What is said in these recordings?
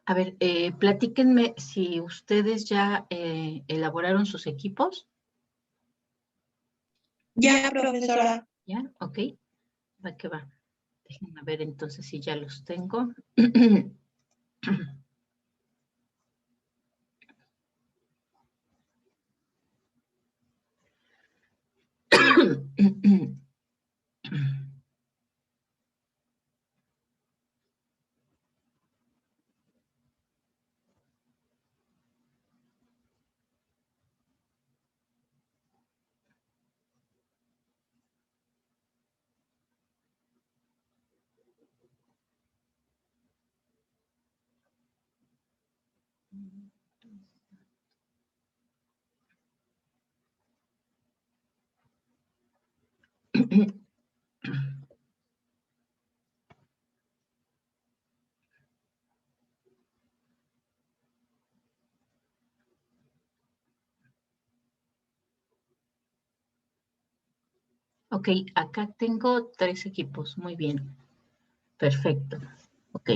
A ver, platíquenme si ustedes ya elaboraron sus equipos. Ya, profesora. ¿Ya? Ok. Va que va. Déjenme ver entonces si ya los tengo. Ok, acá tengo 3 equipos. Muy bien. Perfecto. Ok.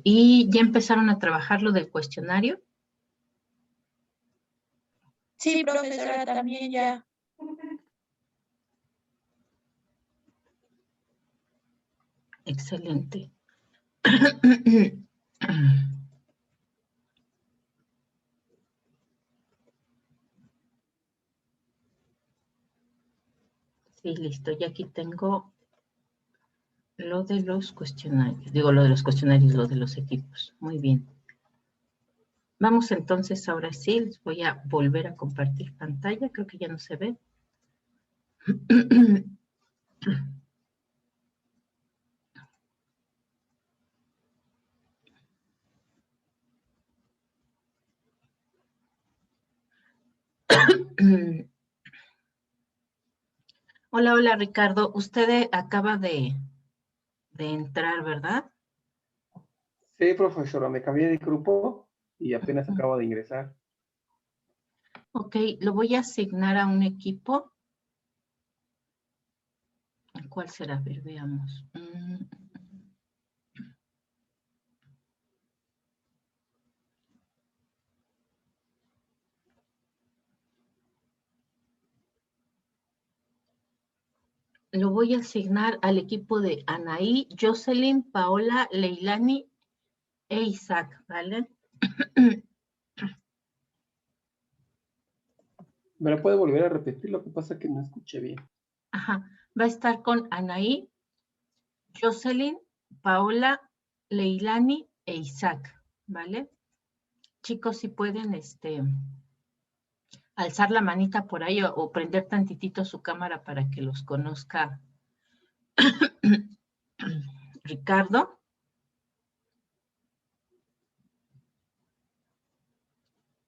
¿Y ya empezaron a trabajar lo del cuestionario? Sí, profesora, también ya. Excelente. Sí, listo. Ya aquí tengo lo de los cuestionarios. Digo, lo de los cuestionarios, lo de los equipos. Muy bien. Vamos entonces, ahora sí, les voy a volver a compartir pantalla. Creo que ya no se ve. Hola, hola, Ricardo. Usted acaba de entrar, ¿verdad? Sí, profesora, me cambié de grupo y apenas acabo de ingresar. Ok, lo voy a asignar a un equipo. ¿Cuál será? A ver, veamos. Lo voy a asignar al equipo de Anaí, Jocelyn, Paola, Leilani e Isaac, ¿vale? ¿Me lo puede volver a repetir? Lo que pasa es que no escuché bien. Ajá, va a estar con Anaí, Jocelyn, Paola, Leilani e Isaac, ¿vale? Chicos, si pueden, alzar la manita por ahí o prender tantitito su cámara para que los conozca Ricardo.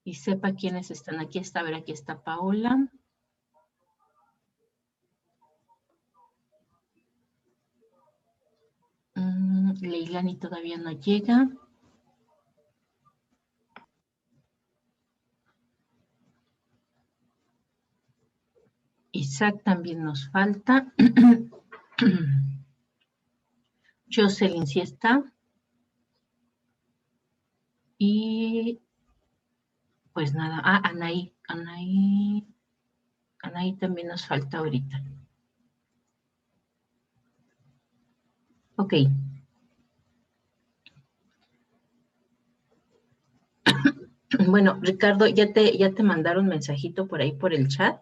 Y sepa quiénes están aquí. A ver, aquí está Paola. Leilani todavía no llega. Isaac también nos falta. Jocelyn sí está. Y pues nada. Ah, Anaí. Anaí también nos falta ahorita. Ok. Bueno, Ricardo, ya te mandaron mensajito por ahí por el chat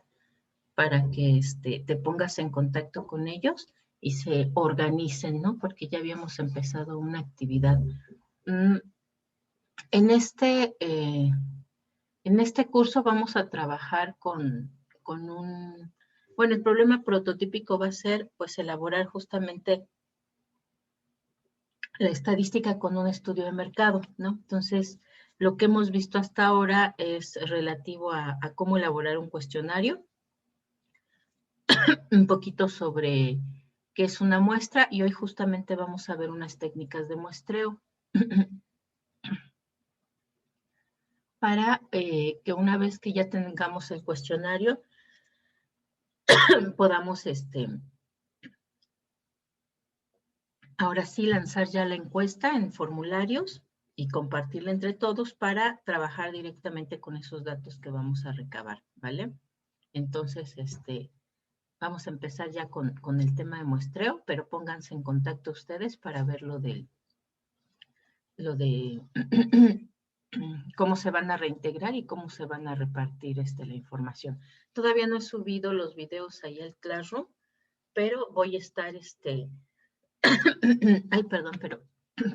para que te pongas en contacto con ellos y se organicen, ¿no? Porque ya habíamos empezado una actividad. En este curso vamos a trabajar con bueno, el problema prototípico va a ser, pues, elaborar justamente la estadística con un estudio de mercado, ¿no? Entonces, lo que hemos visto hasta ahora es relativo a cómo elaborar un cuestionario, un poquito sobre qué es una muestra, y hoy justamente vamos a ver unas técnicas de muestreo. para que una vez que ya tengamos el cuestionario, podamos ahora sí lanzar ya la encuesta en formularios y compartirla entre todos para trabajar directamente con esos datos que vamos a recabar, ¿vale? Entonces, vamos a empezar ya con el tema de muestreo, pero pónganse en contacto ustedes para ver lo de cómo se van a reintegrar y cómo se van a repartir la información. Todavía no he subido los videos ahí al Classroom, pero voy a estar, ay, perdón, pero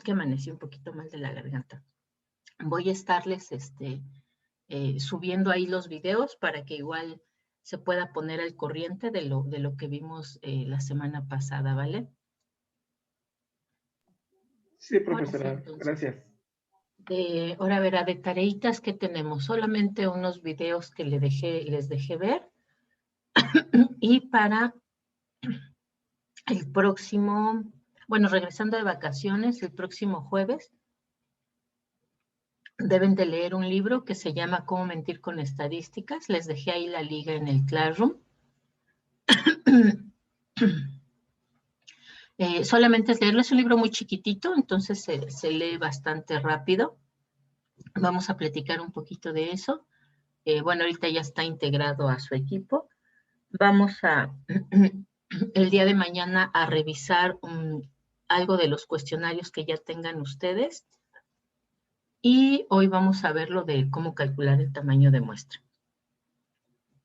que amanecí un poquito mal de la garganta. Voy a estarles subiendo ahí los videos para que igual se pueda poner al corriente de lo que vimos la semana pasada, ¿vale? Sí, profesora, gracias. Ahora verá, de tareitas que tenemos, solamente unos videos que les dejé ver. Y para el próximo, bueno, regresando de vacaciones, el próximo jueves, deben de leer un libro que se llama Cómo mentir con estadísticas. Les dejé ahí la liga en el Classroom. Solamente es leerlo, es un libro muy chiquitito, entonces se lee bastante rápido. Vamos a platicar un poquito de eso. Bueno, ahorita ya está integrado a su equipo. Vamos a, el día de mañana, a revisar algo de los cuestionarios que ya tengan ustedes. Y hoy vamos a ver lo de cómo calcular el tamaño de muestra.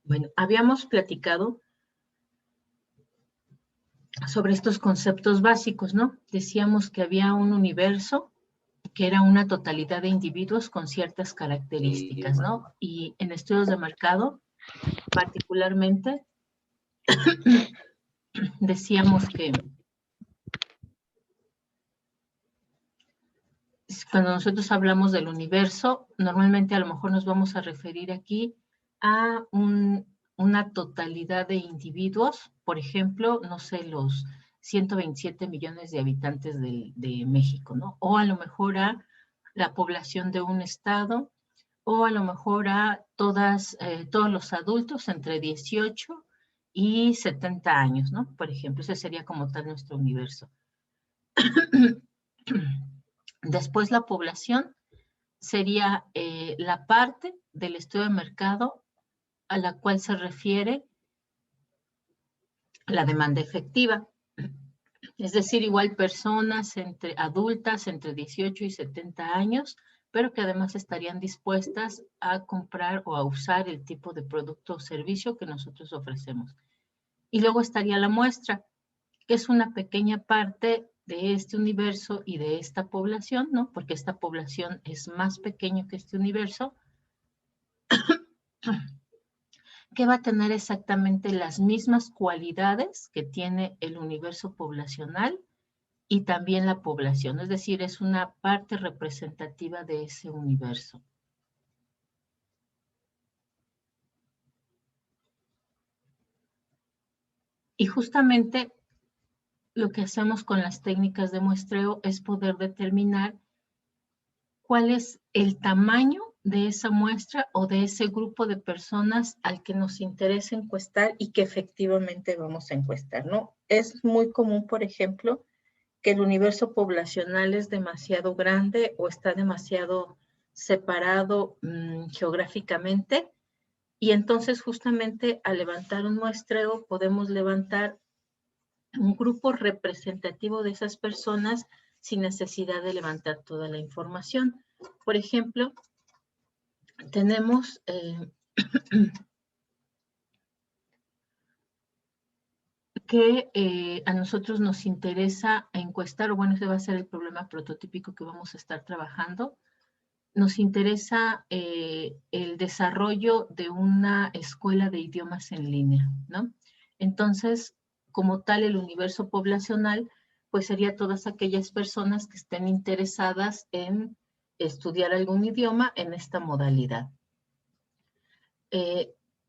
Bueno, habíamos platicado sobre estos conceptos básicos, ¿no? Decíamos que había un universo que era una totalidad de individuos con ciertas características, ¿no? Y en estudios de mercado, particularmente, decíamos que cuando nosotros hablamos del universo, normalmente a lo mejor nos vamos a referir aquí a una totalidad de individuos, por ejemplo, no sé, los 127 millones de habitantes de México, ¿no? O a lo mejor a la población de un estado, o a lo mejor a todos los adultos entre 18 y 70 años, ¿no? Por ejemplo, ese sería como tal nuestro universo. Después la población sería la parte del estudio de mercado a la cual se refiere la demanda efectiva. Es decir, igual personas adultas entre 18 y 70 años, pero que además estarían dispuestas a comprar o a usar el tipo de producto o servicio que nosotros ofrecemos. Y luego estaría la muestra, que es una pequeña parte de este universo y de esta población, ¿no? Porque esta población es más pequeña que este universo, que va a tener exactamente las mismas cualidades que tiene el universo poblacional y también la población, es decir, es una parte representativa de ese universo. Y justamente lo que hacemos con las técnicas de muestreo es poder determinar cuál es el tamaño de esa muestra o de ese grupo de personas al que nos interesa encuestar y que efectivamente vamos a encuestar, ¿no? Es muy común, por ejemplo, que el universo poblacional es demasiado grande o está demasiado separado geográficamente, y entonces justamente al levantar un muestreo podemos levantar un grupo representativo de esas personas sin necesidad de levantar toda la información. Por ejemplo, tenemos que a nosotros nos interesa encuestar, o bueno, ese va a ser el problema prototípico que vamos a estar trabajando. Nos interesa el desarrollo de una escuela de idiomas en línea, ¿no? Entonces, como tal, el universo poblacional, pues sería todas aquellas personas que estén interesadas en estudiar algún idioma en esta modalidad.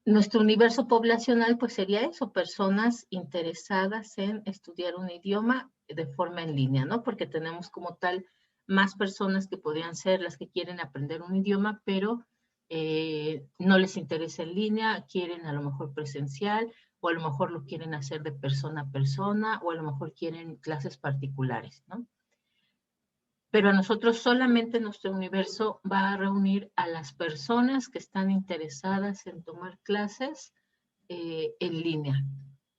Nuestro universo poblacional, pues sería eso, personas interesadas en estudiar un idioma de forma en línea, ¿no? Porque tenemos como tal más personas que podrían ser las que quieren aprender un idioma, pero no les interesa en línea, quieren a lo mejor presencial, o a lo mejor lo quieren hacer de persona a persona, o a lo mejor quieren clases particulares, ¿no? Pero a nosotros solamente nuestro universo va a reunir a las personas que están interesadas en tomar clases en línea.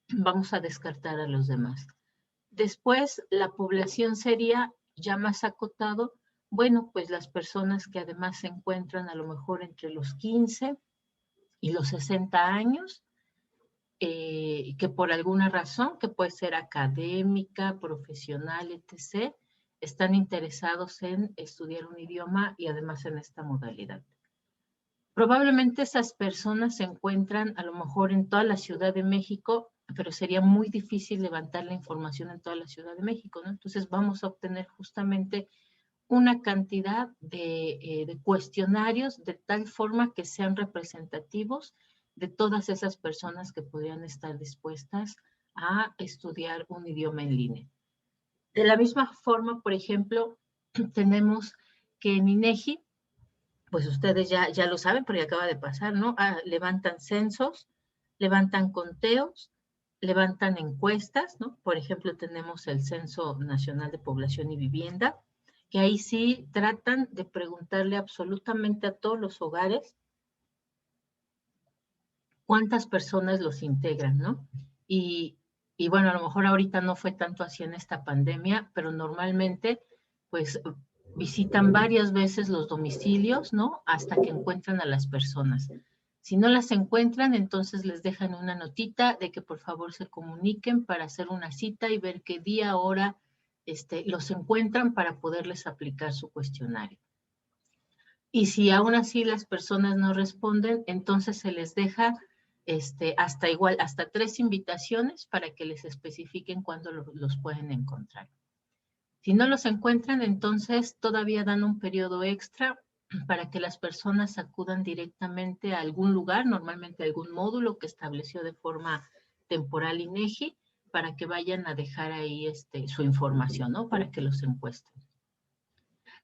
Vamos a descartar a los demás. Después, la población sería ya más acotado. Bueno, pues las personas que además se encuentran a lo mejor entre los 15 y los 60 años, que por alguna razón, que puede ser académica, profesional, etc., están interesados en estudiar un idioma y además en esta modalidad. Probablemente esas personas se encuentran a lo mejor en toda la Ciudad de México, pero sería muy difícil levantar la información en toda la Ciudad de México, ¿no? Entonces vamos a obtener justamente una cantidad de cuestionarios de tal forma que sean representativos de todas esas personas que podrían estar dispuestas a estudiar un idioma en línea. De la misma forma, por ejemplo, tenemos que en INEGI, pues ustedes ya lo saben, porque acaba de pasar, ¿no? Levantan censos, levantan conteos, levantan encuestas, ¿no? Por ejemplo, tenemos el Censo Nacional de Población y Vivienda, que ahí sí tratan de preguntarle absolutamente a todos los hogares cuántas personas los integran, ¿no? Y bueno, a lo mejor ahorita no fue tanto así en esta pandemia, pero normalmente, pues, visitan varias veces los domicilios, ¿no? Hasta que encuentran a las personas. Si no las encuentran, entonces les dejan una notita de que por favor se comuniquen para hacer una cita y ver qué día, hora, los encuentran para poderles aplicar su cuestionario. Y si aún así las personas no responden, entonces se les deja hasta 3 invitaciones para que les especifiquen cuándo los pueden encontrar. Si no los encuentran, entonces todavía dan un periodo extra para que las personas acudan directamente a algún lugar, normalmente a algún módulo que estableció de forma temporal INEGI, para que vayan a dejar ahí su información, ¿no? Para que los encuesten.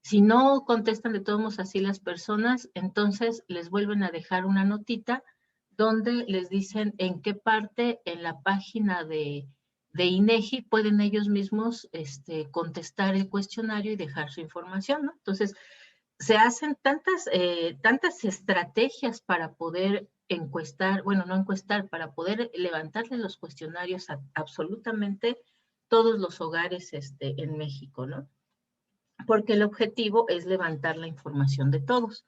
Si no contestan de todos modos así las personas, entonces les vuelven a dejar una notita donde les dicen en qué parte en la página de INEGI pueden ellos mismos contestar el cuestionario y dejar su información, ¿no? Entonces, se hacen tantas estrategias para poder encuestar, bueno, no encuestar, para poder levantarle los cuestionarios a absolutamente todos los hogares en México, ¿no? Porque el objetivo es levantar la información de todos.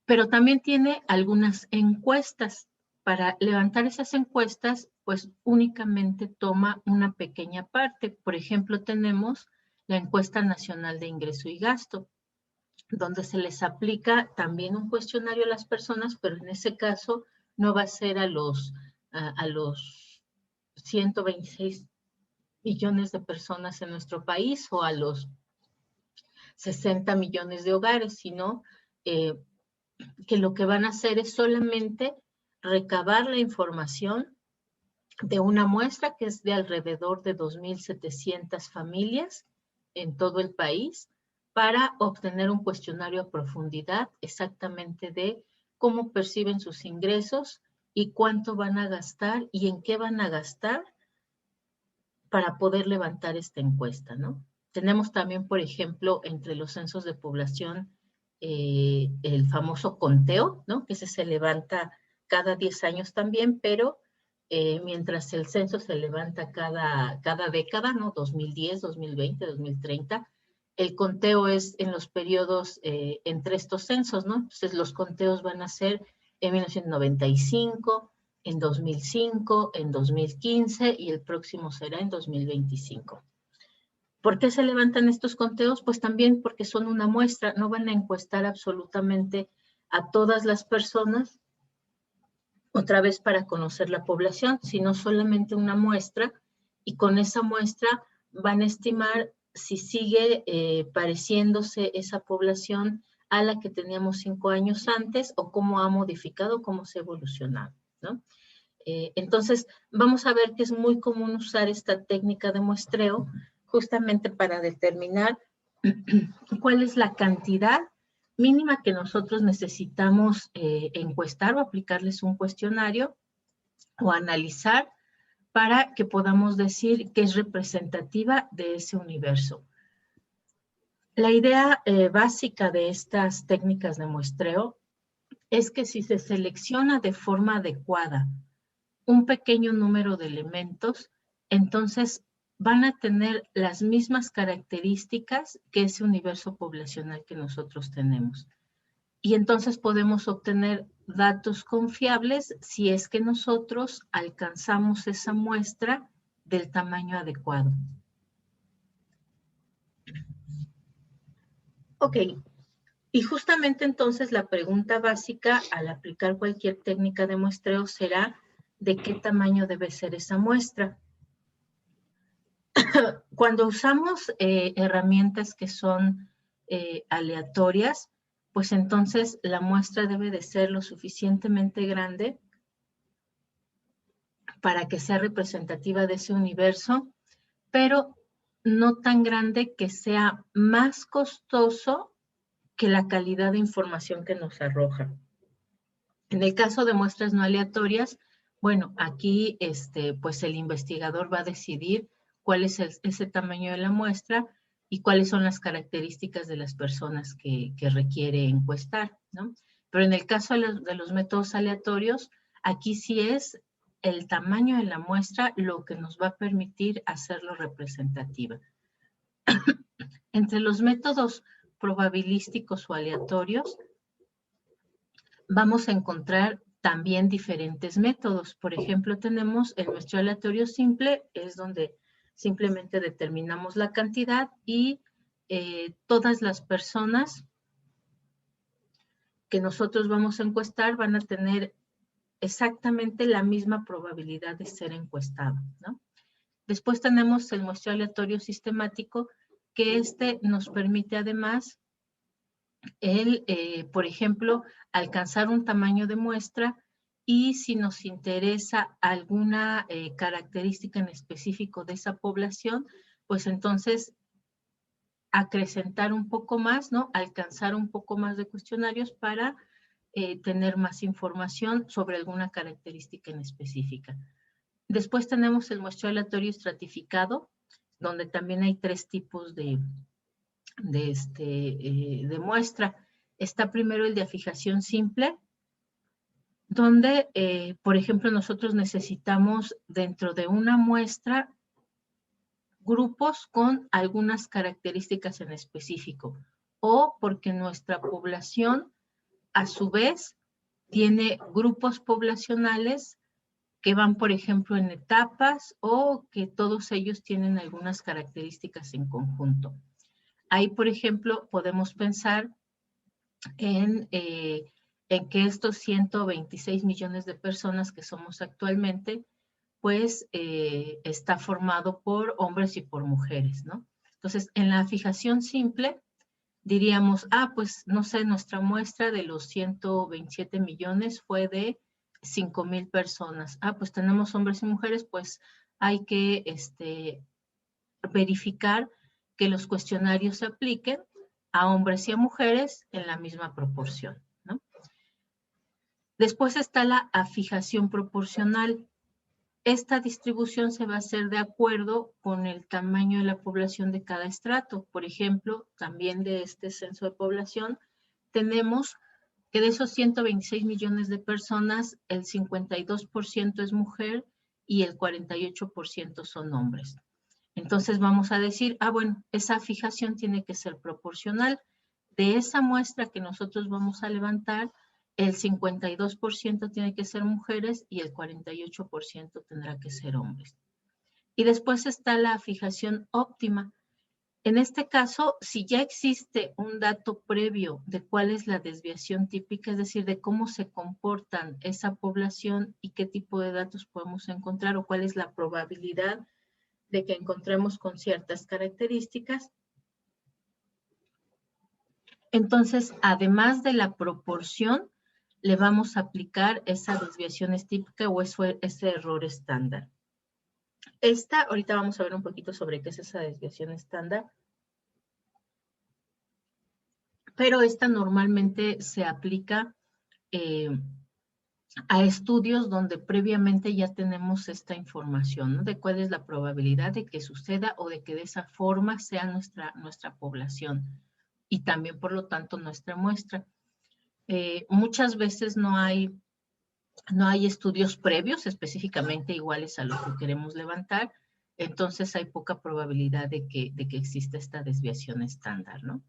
Pero también tiene algunas encuestas. Para levantar esas encuestas, pues únicamente toma una pequeña parte. Por ejemplo, tenemos la encuesta nacional de ingreso y gasto, donde se les aplica también un cuestionario a las personas, pero en ese caso no va a ser a los 126 millones de personas en nuestro país o a los 60 millones de hogares, sino que lo que van a hacer es solamente recabar la información de una muestra que es de alrededor de 2,700 familias en todo el país para obtener un cuestionario a profundidad exactamente de cómo perciben sus ingresos y cuánto van a gastar y en qué van a gastar para poder levantar esta encuesta, ¿no? Tenemos también, por ejemplo, entre los censos de población, el famoso conteo, ¿no? Que se levanta cada 10 años también, pero mientras el censo se levanta cada década, ¿no? 2010, 2020, 2030, el conteo es en los periodos entre estos censos, ¿no? Entonces los conteos van a ser en 1995, en 2005, en 2015 y el próximo será en 2025. ¿Por qué se levantan estos conteos? Pues también porque son una muestra, no van a encuestar absolutamente a todas las personas, otra vez para conocer la población, sino solamente una muestra, y con esa muestra van a estimar si sigue pareciéndose esa población a la que teníamos 5 años antes o cómo ha modificado, cómo se ha evolucionado, ¿no? Entonces, vamos a ver que es muy común usar esta técnica de muestreo justamente para determinar cuál es la cantidad mínima que nosotros necesitamos encuestar o aplicarles un cuestionario o analizar para que podamos decir que es representativa de ese universo. La idea básica de estas técnicas de muestreo es que si se selecciona de forma adecuada un pequeño número de elementos, entonces van a tener las mismas características que ese universo poblacional que nosotros tenemos. Y entonces podemos obtener datos confiables si es que nosotros alcanzamos esa muestra del tamaño adecuado. Ok, y justamente entonces la pregunta básica al aplicar cualquier técnica de muestreo será ¿de qué tamaño debe ser esa muestra? Cuando usamos herramientas que son aleatorias, pues entonces la muestra debe de ser lo suficientemente grande para que sea representativa de ese universo, pero no tan grande que sea más costoso que la calidad de información que nos arroja. En el caso de muestras no aleatorias, bueno, aquí pues el investigador va a decidir cuál es ese tamaño de la muestra y cuáles son las características de las personas que requiere encuestar, ¿no? Pero en el caso de los métodos aleatorios, aquí sí es el tamaño de la muestra lo que nos va a permitir hacerlo representativa. Entre los métodos probabilísticos o aleatorios, vamos a encontrar también diferentes métodos. Por ejemplo, tenemos el muestreo aleatorio simple, es donde simplemente determinamos la cantidad y todas las personas que nosotros vamos a encuestar van a tener exactamente la misma probabilidad de ser encuestado, ¿no? Después tenemos el muestreo aleatorio sistemático, que nos permite además por ejemplo, alcanzar un tamaño de muestra y si nos interesa alguna característica en específico de esa población, pues entonces acrecentar un poco más, ¿no? Alcanzar un poco más de cuestionarios para tener más información sobre alguna característica en específica. Después tenemos el muestreo aleatorio estratificado, donde también hay 3 tipos de muestra. Está primero el de afijación simple, donde, por ejemplo, nosotros necesitamos dentro de una muestra grupos con algunas características en específico, o porque nuestra población, a su vez, tiene grupos poblacionales que van, por ejemplo, en etapas o que todos ellos tienen algunas características en conjunto. Ahí, por ejemplo, podemos pensar en que estos 126 millones de personas que somos actualmente, pues está formado por hombres y por mujeres, ¿no? Entonces, en la fijación simple, diríamos, pues no sé, nuestra muestra de los 127 millones fue de 5,000 personas. Pues tenemos hombres y mujeres, pues hay que verificar que los cuestionarios se apliquen a hombres y a mujeres en la misma proporción, ¿no? Después está la afijación proporcional. Esta distribución se va a hacer de acuerdo con el tamaño de la población de cada estrato. Por ejemplo, también de este censo de población, tenemos que de esos 126 millones de personas, el 52% es mujer y el 48% son hombres. Entonces vamos a decir, bueno, esa fijación tiene que ser proporcional. De esa muestra que nosotros vamos a levantar, el 52% tiene que ser mujeres y el 48% tendrá que ser hombres. Y después está la fijación óptima. En este caso, si ya existe un dato previo de cuál es la desviación típica, es decir, de cómo se comportan esa población y qué tipo de datos podemos encontrar o cuál es la probabilidad de que encontremos con ciertas características. Entonces, además de la proporción, le vamos a aplicar esa desviación típica o ese error estándar. Ahorita vamos a ver un poquito sobre qué es esa desviación estándar. pero esta normalmente se aplica a estudios donde previamente ya tenemos esta información, ¿no? De cuál es la probabilidad de que suceda o de que de esa forma sea nuestra población y también, por lo tanto, nuestra muestra. Muchas veces no hay estudios previos específicamente iguales a los que queremos levantar, entonces hay poca probabilidad de que exista esta desviación estándar, ¿no?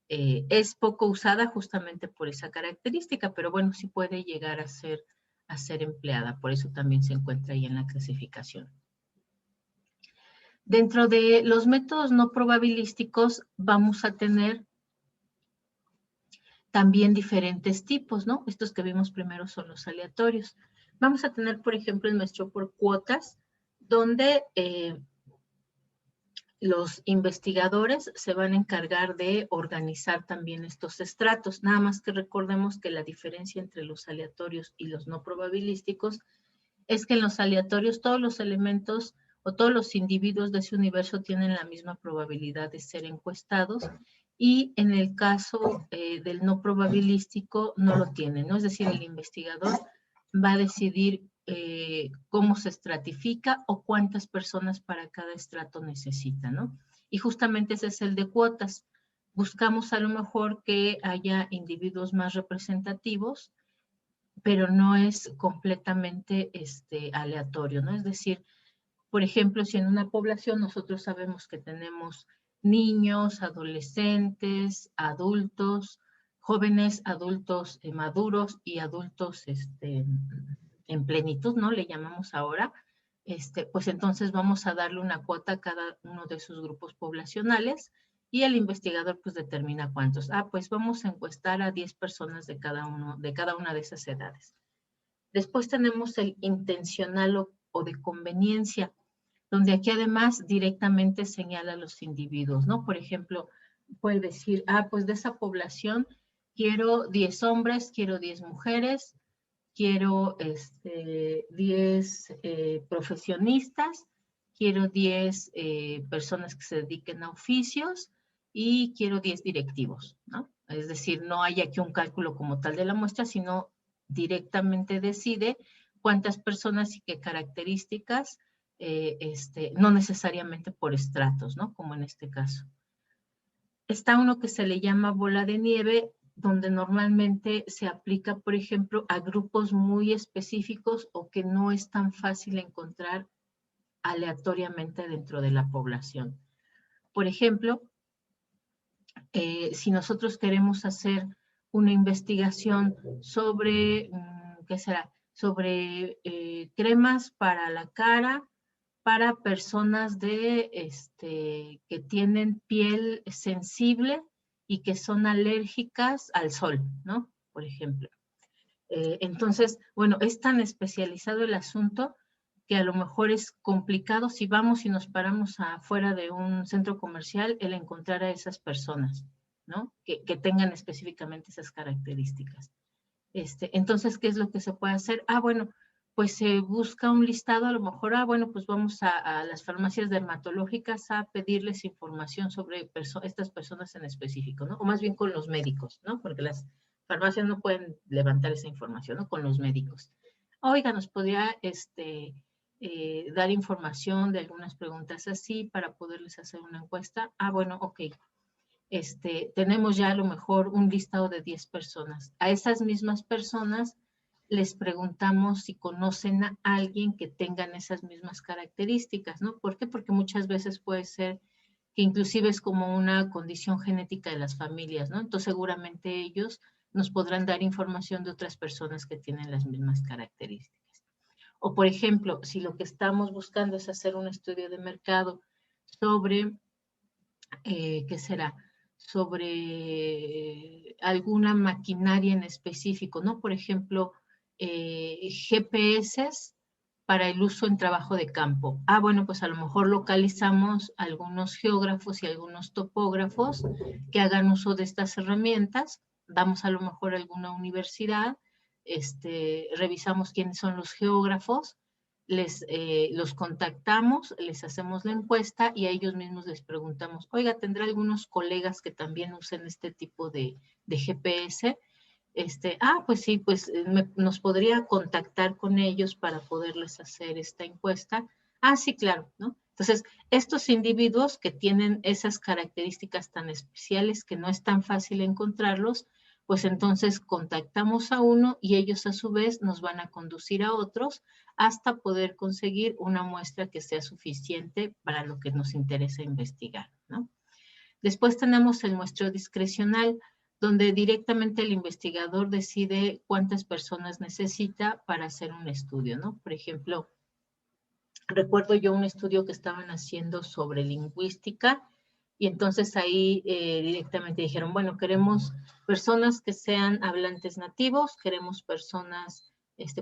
Es poco usada justamente por esa característica, pero bueno, sí puede llegar a ser empleada, por eso también se encuentra ahí en la clasificación. Dentro de los métodos no probabilísticos vamos a tener también diferentes tipos, ¿no? Estos que vimos primero son los aleatorios. Vamos a tener, por ejemplo, el muestreo por cuotas, donde los investigadores se van a encargar de organizar también estos estratos. Nada más que recordemos que la diferencia entre los aleatorios y los no probabilísticos es que en los aleatorios todos los elementos o todos los individuos de ese universo tienen la misma probabilidad de ser encuestados, y en el caso del no probabilístico no lo tienen, ¿no? Es decir, el investigador va a decidir cómo se estratifica o cuántas personas para cada estrato necesita, ¿no? Y justamente ese es el de cuotas. Buscamos a lo mejor que haya individuos más representativos, pero no es completamente aleatorio, ¿no? Es decir, por ejemplo, si en una población nosotros sabemos que tenemos niños, adolescentes, adultos, jóvenes, adultos maduros y adultos en plenitud, ¿no? Le llamamos ahora, pues entonces vamos a darle una cuota a cada uno de esos grupos poblacionales y el investigador pues determina cuántos. Pues vamos a encuestar a 10 personas de cada una de esas edades. Después tenemos el intencional o de conveniencia, donde aquí además directamente señala a los individuos, ¿no? Por ejemplo, puede decir, pues de esa población quiero 10 hombres, quiero 10 mujeres, quiero 10 profesionistas, quiero 10 personas que se dediquen a oficios y quiero 10 directivos, ¿no? Es decir, no hay aquí un cálculo como tal de la muestra, sino directamente decide cuántas personas y qué características, no necesariamente por estratos, ¿no? Como en este caso. Está uno que se le llama bola de nieve, donde normalmente se aplica, por ejemplo, a grupos muy específicos o que no es tan fácil encontrar aleatoriamente dentro de la población. Por ejemplo, si nosotros queremos hacer una investigación sobre, ¿qué será? Sobre cremas para la cara, para personas que tienen piel sensible y que son alérgicas al sol, ¿no? Por ejemplo. Entonces, bueno, es tan especializado el asunto que a lo mejor es complicado si vamos y nos paramos afuera de un centro comercial el encontrar a esas personas, ¿no? Que tengan específicamente esas características. Entonces, ¿qué es lo que se puede hacer? Bueno, pues se busca un listado, a lo mejor, bueno, pues vamos a las farmacias dermatológicas a pedirles información sobre estas personas en específico, ¿no? O más bien con los médicos, ¿no? Porque las farmacias no pueden levantar esa información, ¿no? Con los médicos. Oiga, ¿nos podría dar información de algunas preguntas así para poderles hacer una encuesta? Bueno, ok. Tenemos ya a lo mejor un listado de 10 personas. A esas mismas personas les preguntamos si conocen a alguien que tengan esas mismas características, ¿no? ¿Por qué? Porque muchas veces puede ser que inclusive es como una condición genética de las familias, ¿no? Entonces seguramente ellos nos podrán dar información de otras personas que tienen las mismas características. O por ejemplo, si lo que estamos buscando es hacer un estudio de mercado sobre, ¿qué será? Sobre alguna maquinaria en específico, ¿no? Por ejemplo, GPS para el uso en trabajo de campo. Bueno, pues a lo mejor localizamos algunos geógrafos y algunos topógrafos que hagan uso de estas herramientas. Vamos a lo mejor a alguna universidad, revisamos quiénes son los geógrafos los contactamos, les hacemos la encuesta y a ellos mismos les preguntamos, oiga, ¿tendrá algunos colegas que también usen este tipo de GPS? Pues sí, pues nos podría contactar con ellos para poderles hacer esta encuesta. Ah, sí, claro, ¿no? Entonces, estos individuos que tienen esas características tan especiales que no es tan fácil encontrarlos, pues entonces contactamos a uno y ellos a su vez nos van a conducir a otros hasta poder conseguir una muestra que sea suficiente para lo que nos interesa investigar, ¿no? Después tenemos el muestreo discrecional, donde directamente el investigador decide cuántas personas necesita para hacer un estudio, ¿no? Por ejemplo, recuerdo yo un estudio que estaban haciendo sobre lingüística y entonces ahí directamente dijeron, bueno, queremos personas que sean hablantes nativos, queremos personas,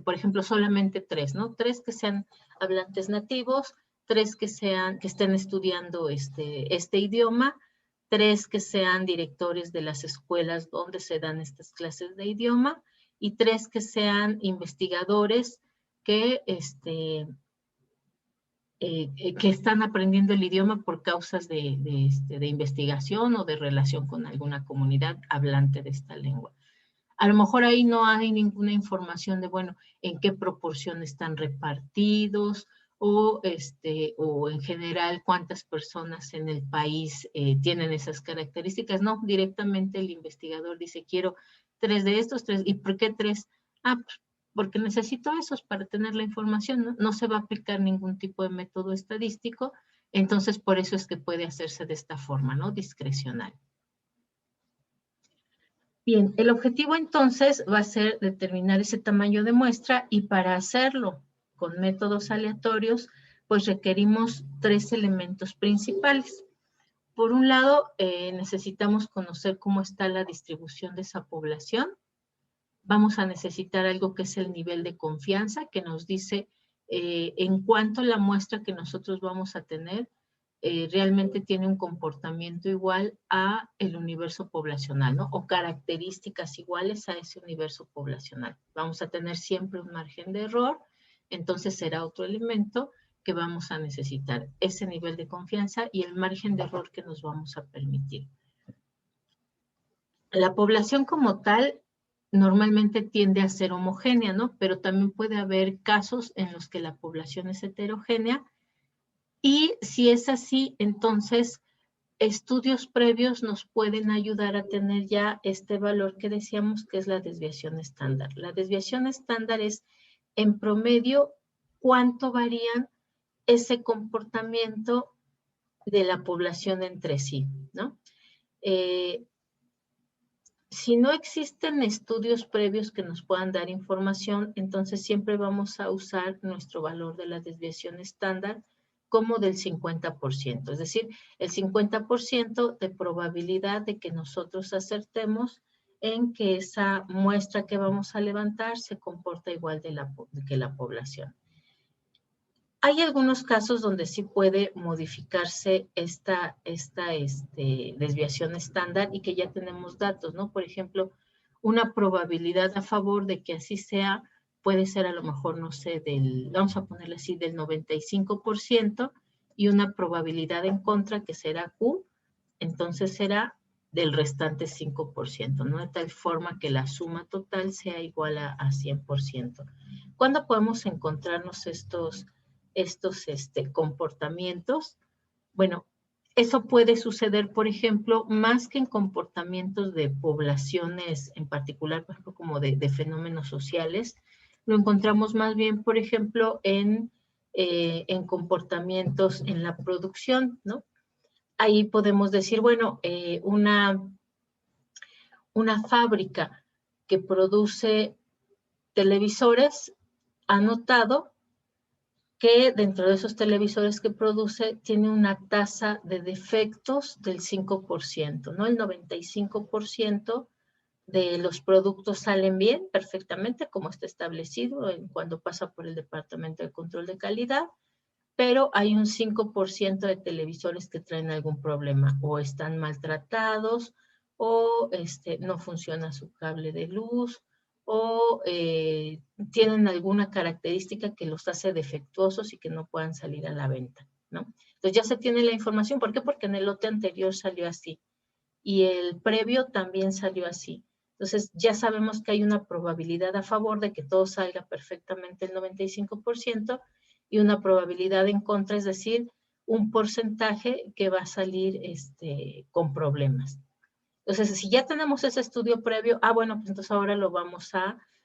por ejemplo, solamente 3, ¿no? 3 que sean hablantes nativos, 3 que estén estudiando este idioma, 3 que sean directores de las escuelas donde se dan estas clases de idioma y 3 que sean investigadores que que están aprendiendo el idioma por causas de investigación o de relación con alguna comunidad hablante de esta lengua. A lo mejor ahí no hay ninguna información de, bueno, en qué proporción están repartidos o en general cuántas personas en el país tienen esas características. No, directamente el investigador dice, quiero 3 de estos, 3. ¿Y por qué 3? Ah, porque necesito esos para tener la información, ¿no? No se va a aplicar ningún tipo de método estadístico, entonces por eso es que puede hacerse de esta forma, ¿no? Discrecional. Bien, el objetivo entonces va a ser determinar ese tamaño de muestra y para hacerlo con métodos aleatorios, pues requerimos 3 elementos principales. Por un lado, necesitamos conocer cómo está la distribución de esa población. Vamos a necesitar algo que es el nivel de confianza, que nos dice en cuánto la muestra que nosotros vamos a tener realmente tiene un comportamiento igual a el universo poblacional, ¿no? O características iguales a ese universo poblacional. Vamos a tener siempre un margen de error, entonces será otro elemento que vamos a necesitar, ese nivel de confianza y el margen de error que nos vamos a permitir. La población como tal normalmente tiende a ser homogénea, ¿no? Pero también puede haber casos en los que la población es heterogénea y si es así, entonces estudios previos nos pueden ayudar a tener ya este valor que decíamos que es la desviación estándar. La desviación estándar es en promedio cuánto varían ese comportamiento de la población entre sí, ¿no? Si no existen estudios previos que nos puedan dar información, entonces siempre vamos a usar nuestro valor de la desviación estándar como del 50%, es decir, el 50% de probabilidad de que nosotros acertemos en que esa muestra que vamos a levantar se comporta igual que la población. Hay algunos casos donde sí puede modificarse esta desviación estándar y que ya tenemos datos, ¿no? Por ejemplo, una probabilidad a favor de que así sea puede ser a lo mejor, no sé, vamos a ponerle así, del 95% y una probabilidad en contra que será Q, entonces será del restante 5%, ¿no? De tal forma que la suma total sea igual a 100%. ¿Cuándo podemos encontrarnos estos comportamientos? Bueno, eso puede suceder, por ejemplo, más que en comportamientos de poblaciones en particular, por ejemplo, como de fenómenos sociales, lo encontramos más bien, por ejemplo, en comportamientos en la producción, ¿no? Ahí podemos decir, bueno, una fábrica que produce televisores ha notado que dentro de esos televisores que produce tiene una tasa de defectos del 5%, ¿no? El 95% de los productos salen bien, perfectamente, como está establecido cuando pasa por el Departamento de Control de Calidad, pero hay un 5% de televisores que traen algún problema, o están maltratados, o no funciona su cable de luz, o tienen alguna característica que los hace defectuosos y que no puedan salir a la venta, ¿no? Entonces ya se tiene la información. ¿Por qué? Porque en el lote anterior salió así y el previo también salió así. Entonces ya sabemos que hay una probabilidad a favor de que todo salga perfectamente el 95% y una probabilidad en contra, es decir, un porcentaje que va a salir con problemas. Entonces, si ya tenemos ese estudio previo, bueno, pues entonces ahora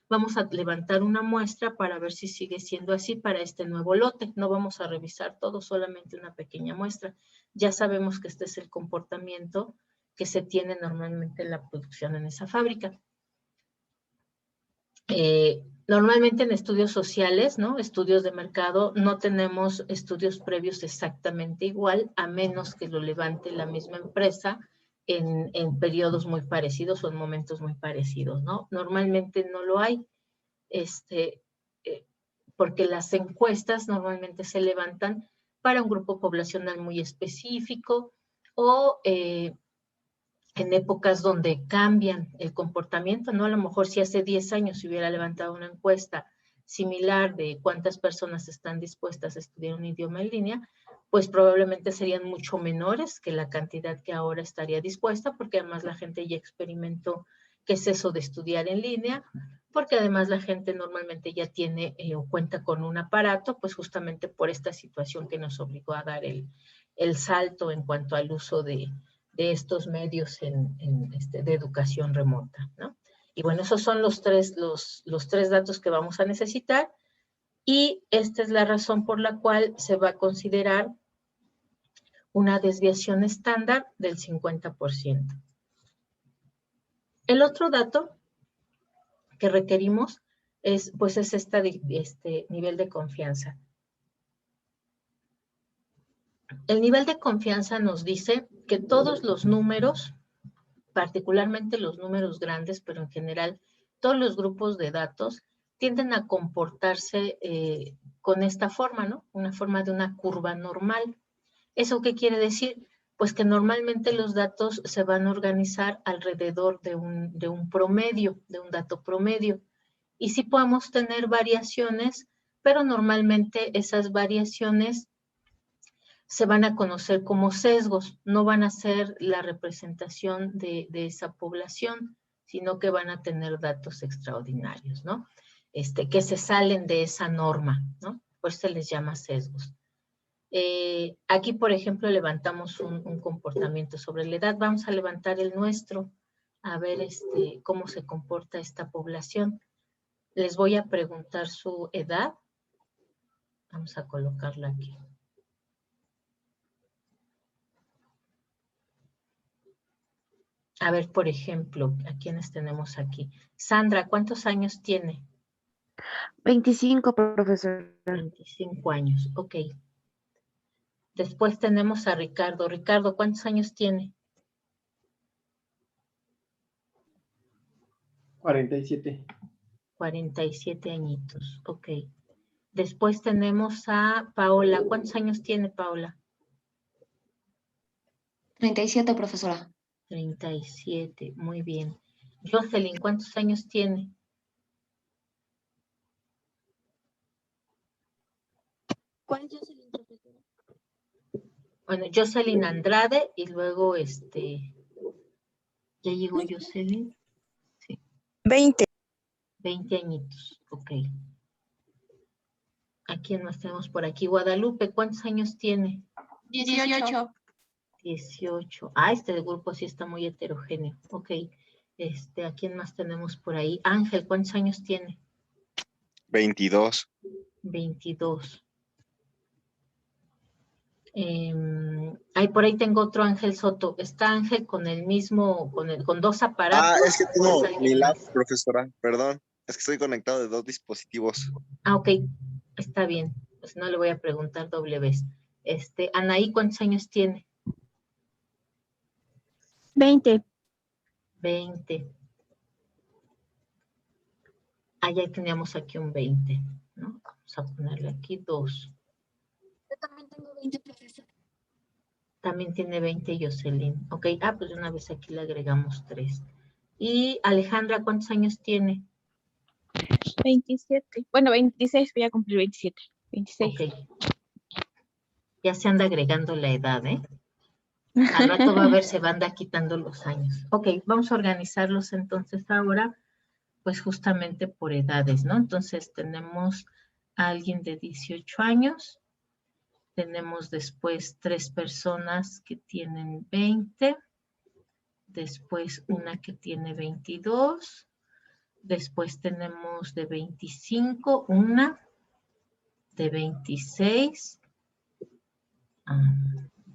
vamos a levantar una muestra para ver si sigue siendo así para este nuevo lote. No vamos a revisar todo, solamente una pequeña muestra. Ya sabemos que este es el comportamiento que se tiene normalmente en la producción en esa fábrica. Normalmente en estudios sociales, ¿no? Estudios de mercado, no tenemos estudios previos exactamente igual, a menos que lo levante la misma empresa en periodos muy parecidos o en momentos muy parecidos, ¿no? Normalmente no lo hay, porque las encuestas normalmente se levantan para un grupo poblacional muy específico o en épocas donde cambian el comportamiento, ¿no? A lo mejor si hace 10 años se hubiera levantado una encuesta similar de cuántas personas están dispuestas a estudiar un idioma en línea, pues probablemente serían mucho menores que la cantidad que ahora estaría dispuesta, porque además la gente ya experimentó qué es eso de estudiar en línea, porque además la gente normalmente ya tiene o cuenta con un aparato, pues justamente por esta situación que nos obligó a dar el salto en cuanto al uso de estos medios de educación remota, ¿no? Y bueno, esos son los tres datos que vamos a necesitar y esta es la razón por la cual se va a considerar una desviación estándar del 50%. El otro dato que requerimos es este nivel de confianza. El nivel de confianza nos dice que todos los números, particularmente los números grandes, pero en general todos los grupos de datos tienden a comportarse con esta forma, ¿no? Una forma de una curva normal. ¿Eso qué quiere decir? Pues que normalmente los datos se van a organizar alrededor de un promedio, de un dato promedio. Y sí podemos tener variaciones, pero normalmente esas variaciones se van a conocer como sesgos, no van a ser la representación de esa población, sino que van a tener datos extraordinarios, ¿no? Que se salen de esa norma, ¿no? Por eso se les llama sesgos. Aquí, por ejemplo, levantamos un comportamiento sobre la edad. Vamos a levantar el nuestro, a ver cómo se comporta esta población. Les voy a preguntar su edad. Vamos a colocarla aquí. A ver, por ejemplo, ¿a quiénes tenemos aquí? Sandra, ¿cuántos años tiene? 25, profesora. 25 años, ok. Después tenemos a Ricardo. Ricardo, ¿cuántos años tiene? 47. 47 añitos, ok. Después tenemos a Paola. ¿Cuántos años tiene Paola? 37, profesora. 37, muy bien. Jocelyn, ¿cuántos años tiene? ¿Cuál es Jocelyn, profesora? Bueno, Jocelyn Andrade y luego ¿ya llegó Jocelyn? Sí. 20. 20 añitos, ok. ¿A quién más tenemos por aquí? Guadalupe, ¿cuántos años tiene? 18. 18. Este grupo sí está muy heterogéneo. Ok. ¿A quién más tenemos por ahí? Ángel, ¿cuántos años tiene? 22. 22. Por ahí tengo otro Ángel Soto. ¿Está Ángel con el mismo, con dos aparatos? Es que ¿O tengo es alguien mi lab, más? profesora, perdón. Es que estoy conectado de 2 dispositivos. Ok, está bien. Pues no le voy a preguntar doble vez. Anaí, ¿cuántos años tiene? 20. 20. Ya teníamos aquí un 20, ¿no? Vamos a ponerle aquí 2. Yo también tengo 20, profesora. También tiene 20 Jocelyn. Ok, pues una vez aquí le agregamos 3. Y Alejandra, ¿cuántos años tiene? 27. Bueno, 26, voy a cumplir 27. 26. Ok. Ya se anda agregando la edad, ¿eh? Al rato va a ver, se van quitando los años. Ok, vamos a organizarlos entonces ahora, pues justamente por edades, ¿no? Entonces tenemos a alguien de 18 años, tenemos después 3 personas que tienen 20, después una que tiene 22, después tenemos de 25, una de 26,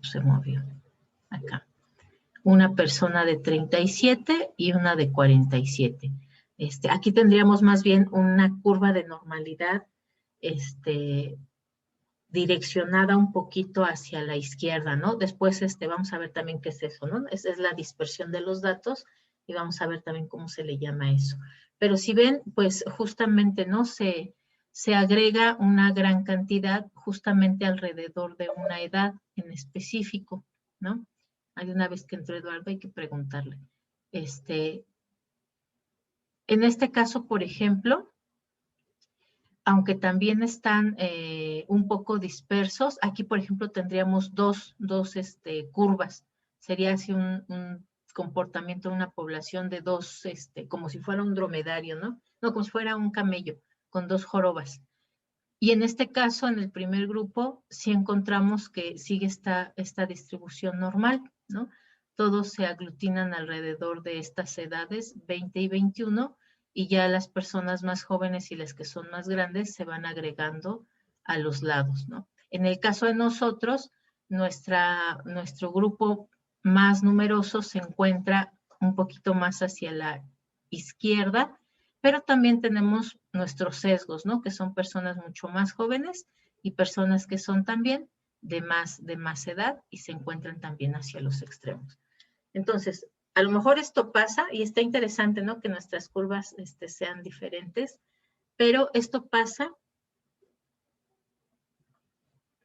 se movió acá, una persona de 37 y una de 47. Aquí tendríamos más bien una curva de normalidad direccionada un poquito hacia la izquierda, ¿no? Después vamos a ver también qué es eso, ¿no? Esa es la dispersión de los datos y vamos a ver también cómo se le llama eso. Pero si ven, pues justamente, ¿no? Se agrega una gran cantidad justamente alrededor de una edad en específico, ¿no? Hay una vez que entró Eduardo, hay que preguntarle. En este caso, por ejemplo, aunque también están un poco dispersos, aquí, por ejemplo, tendríamos dos curvas. Sería así un comportamiento de una población de dos, como si fuera un dromedario, ¿no? No, como si fuera un camello, con 2 jorobas. Y en este caso, en el primer grupo, sí encontramos que sigue esta distribución normal, ¿no? Todos se aglutinan alrededor de estas edades, 20 y 21, y ya las personas más jóvenes y las que son más grandes se van agregando a los lados, ¿no? En el caso de nosotros, nuestro grupo más numeroso se encuentra un poquito más hacia la izquierda, pero también tenemos nuestros sesgos, ¿no? Que son personas mucho más jóvenes y personas que son también de más edad y se encuentran también hacia los extremos. Entonces, a lo mejor esto pasa y está interesante, ¿no? Que nuestras curvas sean diferentes, pero esto pasa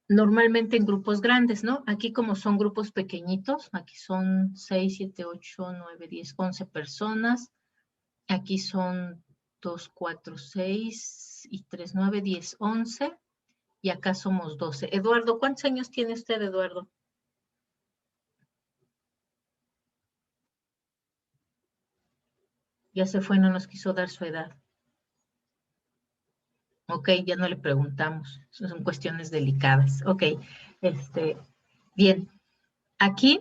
normalmente en grupos grandes, ¿no? Aquí como son grupos pequeñitos, aquí son 6, 7, 8, 9, 10, 11 personas. Aquí son 2, 4, 6 y 3, 9, 10, 11. Y acá somos 12. Eduardo, ¿cuántos años tiene usted, Eduardo? Ya se fue, no nos quiso dar su edad. Ok, ya no le preguntamos. Son cuestiones delicadas. Ok, bien. Aquí,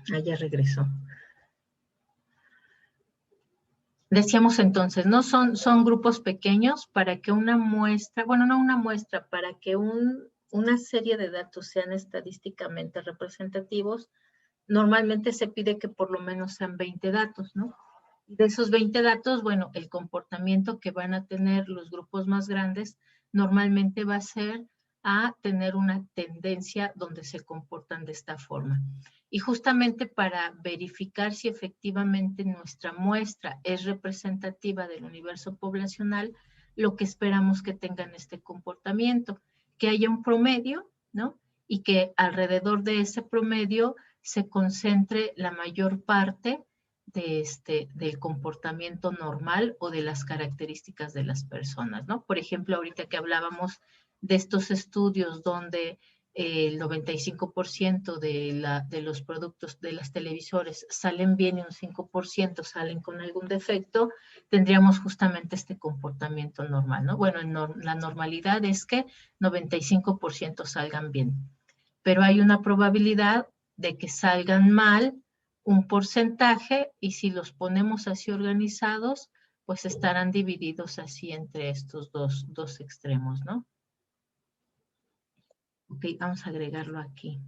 ya regresó. Decíamos entonces, ¿no? Son grupos pequeños para que una muestra, bueno, no una muestra, para que una serie de datos sean estadísticamente representativos, normalmente se pide que por lo menos sean 20 datos, ¿no? De esos 20 datos, bueno, el comportamiento que van a tener los grupos más grandes normalmente va a ser a tener una tendencia donde se comportan de esta forma. Y justamente para verificar si efectivamente nuestra muestra es representativa del universo poblacional, lo que esperamos que tengan este comportamiento, que haya un promedio, ¿no? Y que alrededor de ese promedio se concentre la mayor parte del comportamiento normal o de las características de las personas, ¿no? Por ejemplo, ahorita que hablábamos de estos estudios donde el 95% de los productos de las televisores salen bien y un 5% salen con algún defecto, tendríamos justamente este comportamiento normal, ¿no? Bueno, la normalidad es que 95% salgan bien, pero hay una probabilidad de que salgan mal un porcentaje y si los ponemos así organizados, pues estarán divididos así entre estos dos extremos, ¿no? Ok, vamos a agregarlo aquí.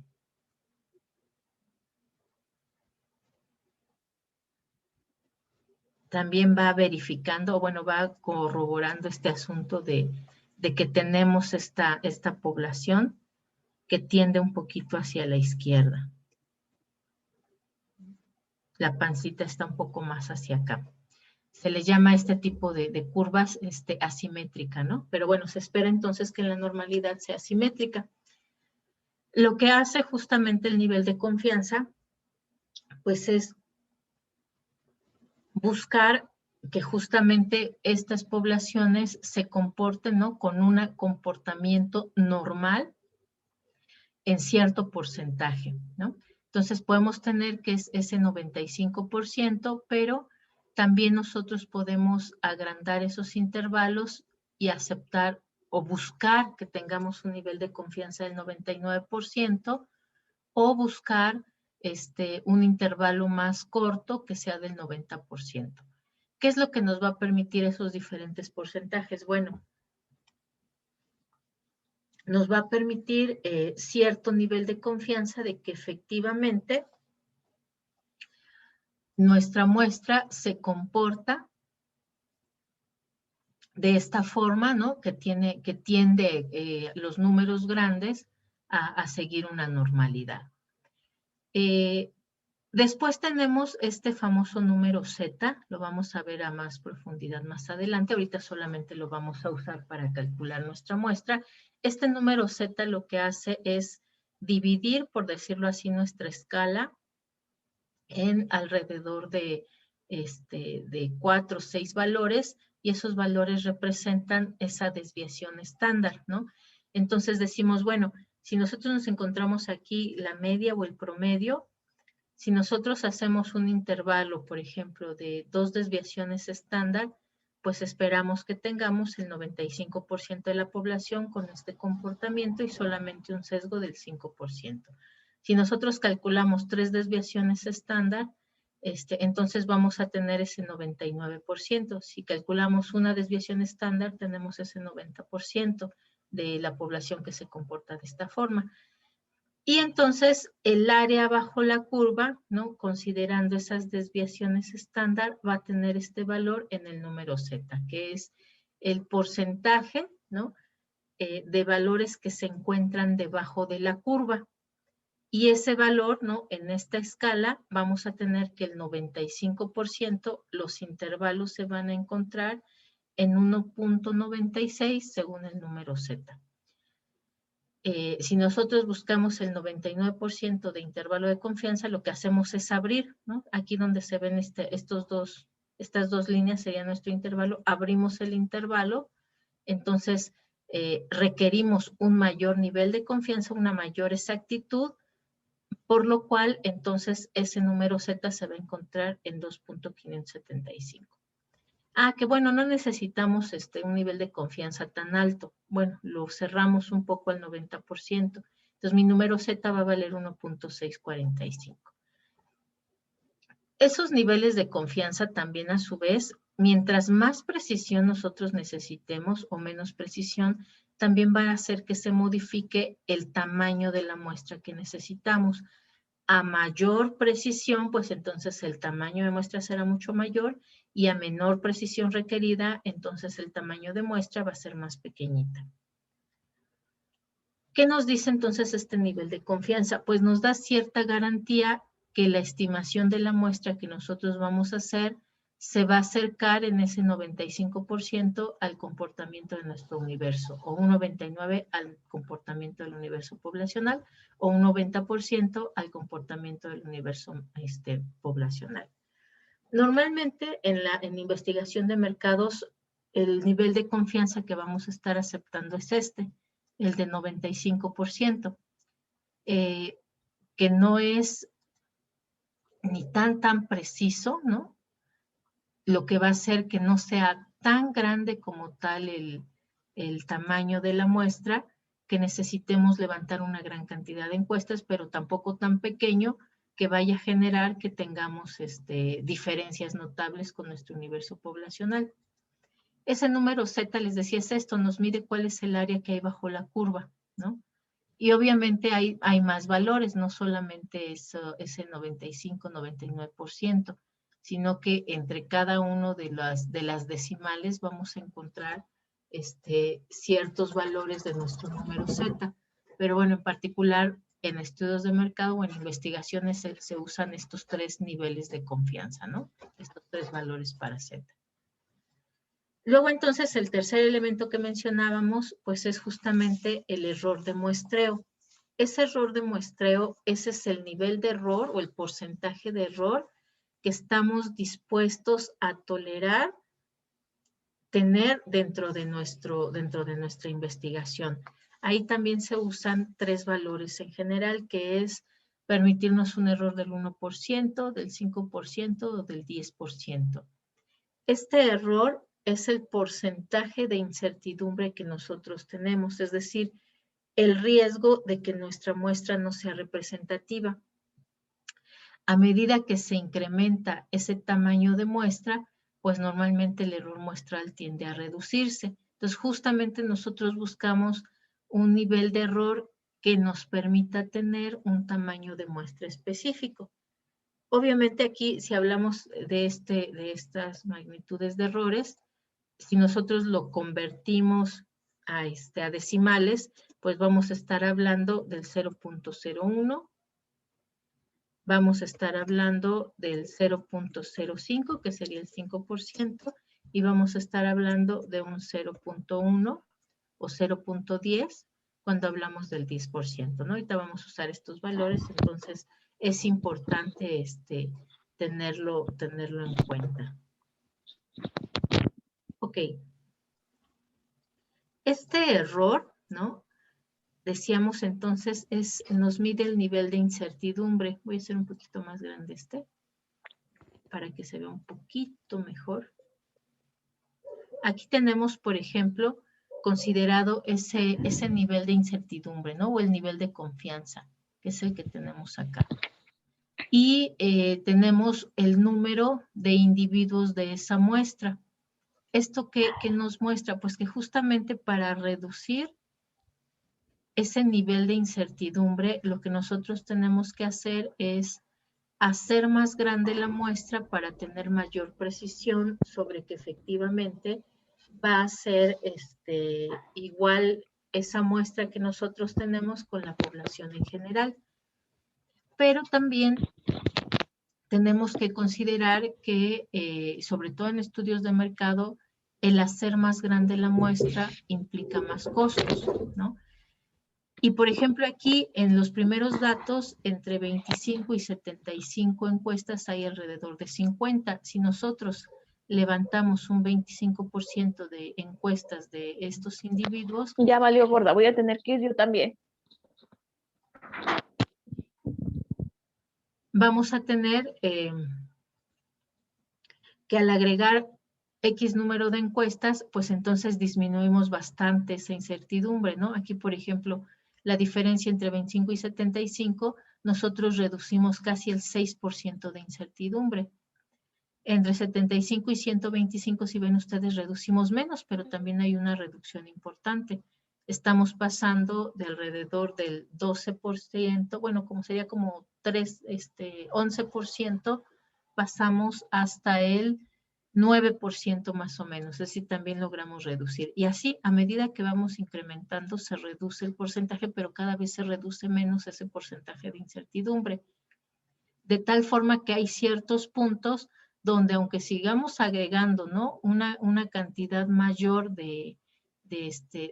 También va verificando, bueno, va corroborando este asunto de que tenemos esta población que tiende un poquito hacia la izquierda. La pancita está un poco más hacia acá. Se le llama este tipo de curvas asimétrica, ¿no? Pero bueno, se espera entonces que la normalidad sea asimétrica. Lo que hace justamente el nivel de confianza, pues es buscar que justamente estas poblaciones se comporten, ¿no?, con un comportamiento normal en cierto porcentaje, ¿no? Entonces podemos tener que es ese 95%, pero también nosotros podemos agrandar esos intervalos y aceptar o buscar que tengamos un nivel de confianza del 99% o buscar un intervalo más corto que sea del 90%. ¿Qué es lo que nos va a permitir esos diferentes porcentajes? Bueno, nos va a permitir cierto nivel de confianza de que efectivamente nuestra muestra se comporta de esta forma, ¿no? Que tiende los números grandes a seguir una normalidad. Después tenemos este famoso número Z, lo vamos a ver a más profundidad más adelante, ahorita solamente lo vamos a usar para calcular nuestra muestra. Este número Z lo que hace es dividir, por decirlo así, nuestra escala en alrededor de 4 o 6 valores, y esos valores representan esa desviación estándar, ¿no? Entonces decimos, bueno, si nosotros nos encontramos aquí la media o el promedio, si nosotros hacemos un intervalo, por ejemplo, de 2 desviaciones estándar, pues esperamos que tengamos el 95% de la población con este comportamiento y solamente un sesgo del 5%. Si nosotros calculamos 3 desviaciones estándar, entonces vamos a tener ese 99%. Si calculamos una desviación estándar, tenemos ese 90% de la población que se comporta de esta forma. Y entonces el área bajo la curva, ¿no?, considerando esas desviaciones estándar, va a tener este valor en el número Z, que es el porcentaje, ¿no?, de valores que se encuentran debajo de la curva. Y ese valor, ¿no?, en esta escala vamos a tener que el 95%, los intervalos se van a encontrar en 1.96 según el número Z. Si nosotros buscamos el 99% de intervalo de confianza, lo que hacemos es abrir, ¿no? Aquí donde se ven estas dos líneas sería nuestro intervalo, abrimos el intervalo, entonces requerimos un mayor nivel de confianza, una mayor exactitud, por lo cual entonces ese número Z se va a encontrar en 2.575. Ah, que bueno, no necesitamos un nivel de confianza tan alto. Bueno, lo cerramos un poco al 90%. Entonces mi número Z va a valer 1.645. Esos niveles de confianza también a su vez, mientras más precisión nosotros necesitemos o menos precisión, también va a hacer que se modifique el tamaño de la muestra que necesitamos. A mayor precisión, pues entonces el tamaño de muestra será mucho mayor, y a menor precisión requerida, entonces el tamaño de muestra va a ser más pequeñita. ¿Qué nos dice entonces este nivel de confianza? Pues nos da cierta garantía que la estimación de la muestra que nosotros vamos a hacer se va a acercar en ese 95% al comportamiento de nuestro universo, o un 99% al comportamiento del universo poblacional, o un 90% al comportamiento del universo poblacional. Normalmente en la investigación de mercados, el nivel de confianza que vamos a estar aceptando es el de 95%, que no es ni tan preciso, ¿no? Lo que va a hacer que no sea tan grande como tal el tamaño de la muestra, que necesitemos levantar una gran cantidad de encuestas, pero tampoco tan pequeño que vaya a generar que tengamos diferencias notables con nuestro universo poblacional. Ese número Z, les decía, es esto, nos mide cuál es el área que hay bajo la curva, ¿no? Y obviamente hay más valores, no solamente ese 95-99%, sino que entre cada uno de las decimales vamos a encontrar ciertos valores de nuestro número Z. Pero bueno, en particular en estudios de mercado o en investigaciones se usan estos 3 niveles de confianza, ¿no? Estos 3 valores para Z. Luego entonces el tercer elemento que mencionábamos pues es justamente el error de muestreo. Ese error de muestreo, ese es el nivel de error o el porcentaje de error que estamos dispuestos a tolerar tener dentro de nuestra investigación. Ahí también se usan 3 valores en general, que es permitirnos un error del 1%, del 5% o del 10%. Este error es el porcentaje de incertidumbre que nosotros tenemos, es decir, el riesgo de que nuestra muestra no sea representativa. A medida que se incrementa ese tamaño de muestra, pues normalmente el error muestral tiende a reducirse. Entonces, justamente nosotros buscamos un nivel de error que nos permita tener un tamaño de muestra específico. Obviamente aquí, si hablamos de estas magnitudes de errores, si nosotros lo convertimos a decimales, pues vamos a estar hablando del 0.01, vamos a estar hablando del 0.05, que sería el 5%, y vamos a estar hablando de un 0.1 o 0.10 cuando hablamos del 10%, ¿no? Ahorita vamos a usar estos valores, entonces es importante tenerlo en cuenta. Ok. Este error, ¿no? Decíamos entonces, nos mide el nivel de incertidumbre. Voy a hacer un poquito más grande para que se vea un poquito mejor. Aquí tenemos, por ejemplo, considerado ese nivel de incertidumbre, ¿no? O el nivel de confianza, que es el que tenemos acá. Y tenemos el número de individuos de esa muestra. ¿Esto qué nos muestra? Pues que justamente para reducir ese nivel de incertidumbre, lo que nosotros tenemos que hacer es hacer más grande la muestra para tener mayor precisión sobre que efectivamente va a ser igual esa muestra que nosotros tenemos con la población en general. Pero también tenemos que considerar que, sobre todo en estudios de mercado, el hacer más grande la muestra implica más costos, ¿no? Y, por ejemplo, aquí en los primeros datos, entre 25 y 75 encuestas hay alrededor de 50. Si nosotros levantamos un 25% de encuestas de estos individuos... Ya valió gorda, voy a tener que ir yo también. Vamos a tener que al agregar X número de encuestas, pues entonces disminuimos bastante esa incertidumbre, ¿no? Aquí, por ejemplo, la diferencia entre 25 y 75, nosotros reducimos casi el 6% de incertidumbre. Entre 75 y 125, si ven ustedes, reducimos menos, pero también hay una reducción importante. Estamos pasando de alrededor del 12%, bueno, como sería como 11%, pasamos hasta el 9% más o menos, es decir, también logramos reducir. Y así, a medida que vamos incrementando, se reduce el porcentaje, pero cada vez se reduce menos ese porcentaje de incertidumbre. De tal forma que hay ciertos puntos donde, aunque sigamos agregando, ¿no?, una cantidad mayor de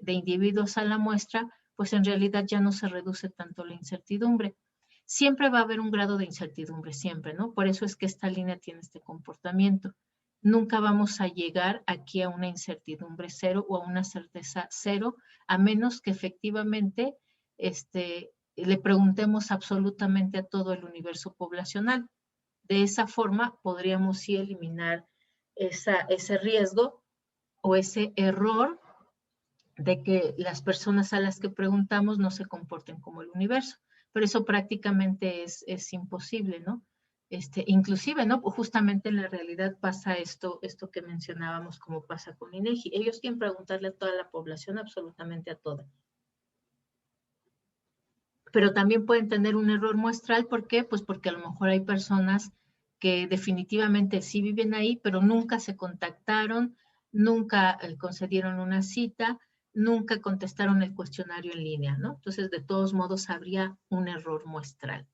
individuos a la muestra, pues en realidad ya no se reduce tanto la incertidumbre. Siempre va a haber un grado de incertidumbre, siempre, ¿no? Por eso es que esta línea tiene este comportamiento. Nunca vamos a llegar aquí a una incertidumbre cero o a una certeza cero, a menos que efectivamente le preguntemos absolutamente a todo el universo poblacional. De esa forma podríamos sí eliminar ese riesgo o ese error de que las personas a las que preguntamos no se comporten como el universo. Pero eso prácticamente es imposible, ¿no? Inclusive, ¿no? Justamente en la realidad pasa esto que mencionábamos, como pasa con INEGI. Ellos quieren preguntarle a toda la población, absolutamente a toda. Pero también pueden tener un error muestral. ¿Por qué? Pues porque a lo mejor hay personas que definitivamente sí viven ahí, pero nunca se contactaron, nunca concedieron una cita, nunca contestaron el cuestionario en línea, ¿no? Entonces, de todos modos, habría un error muestral.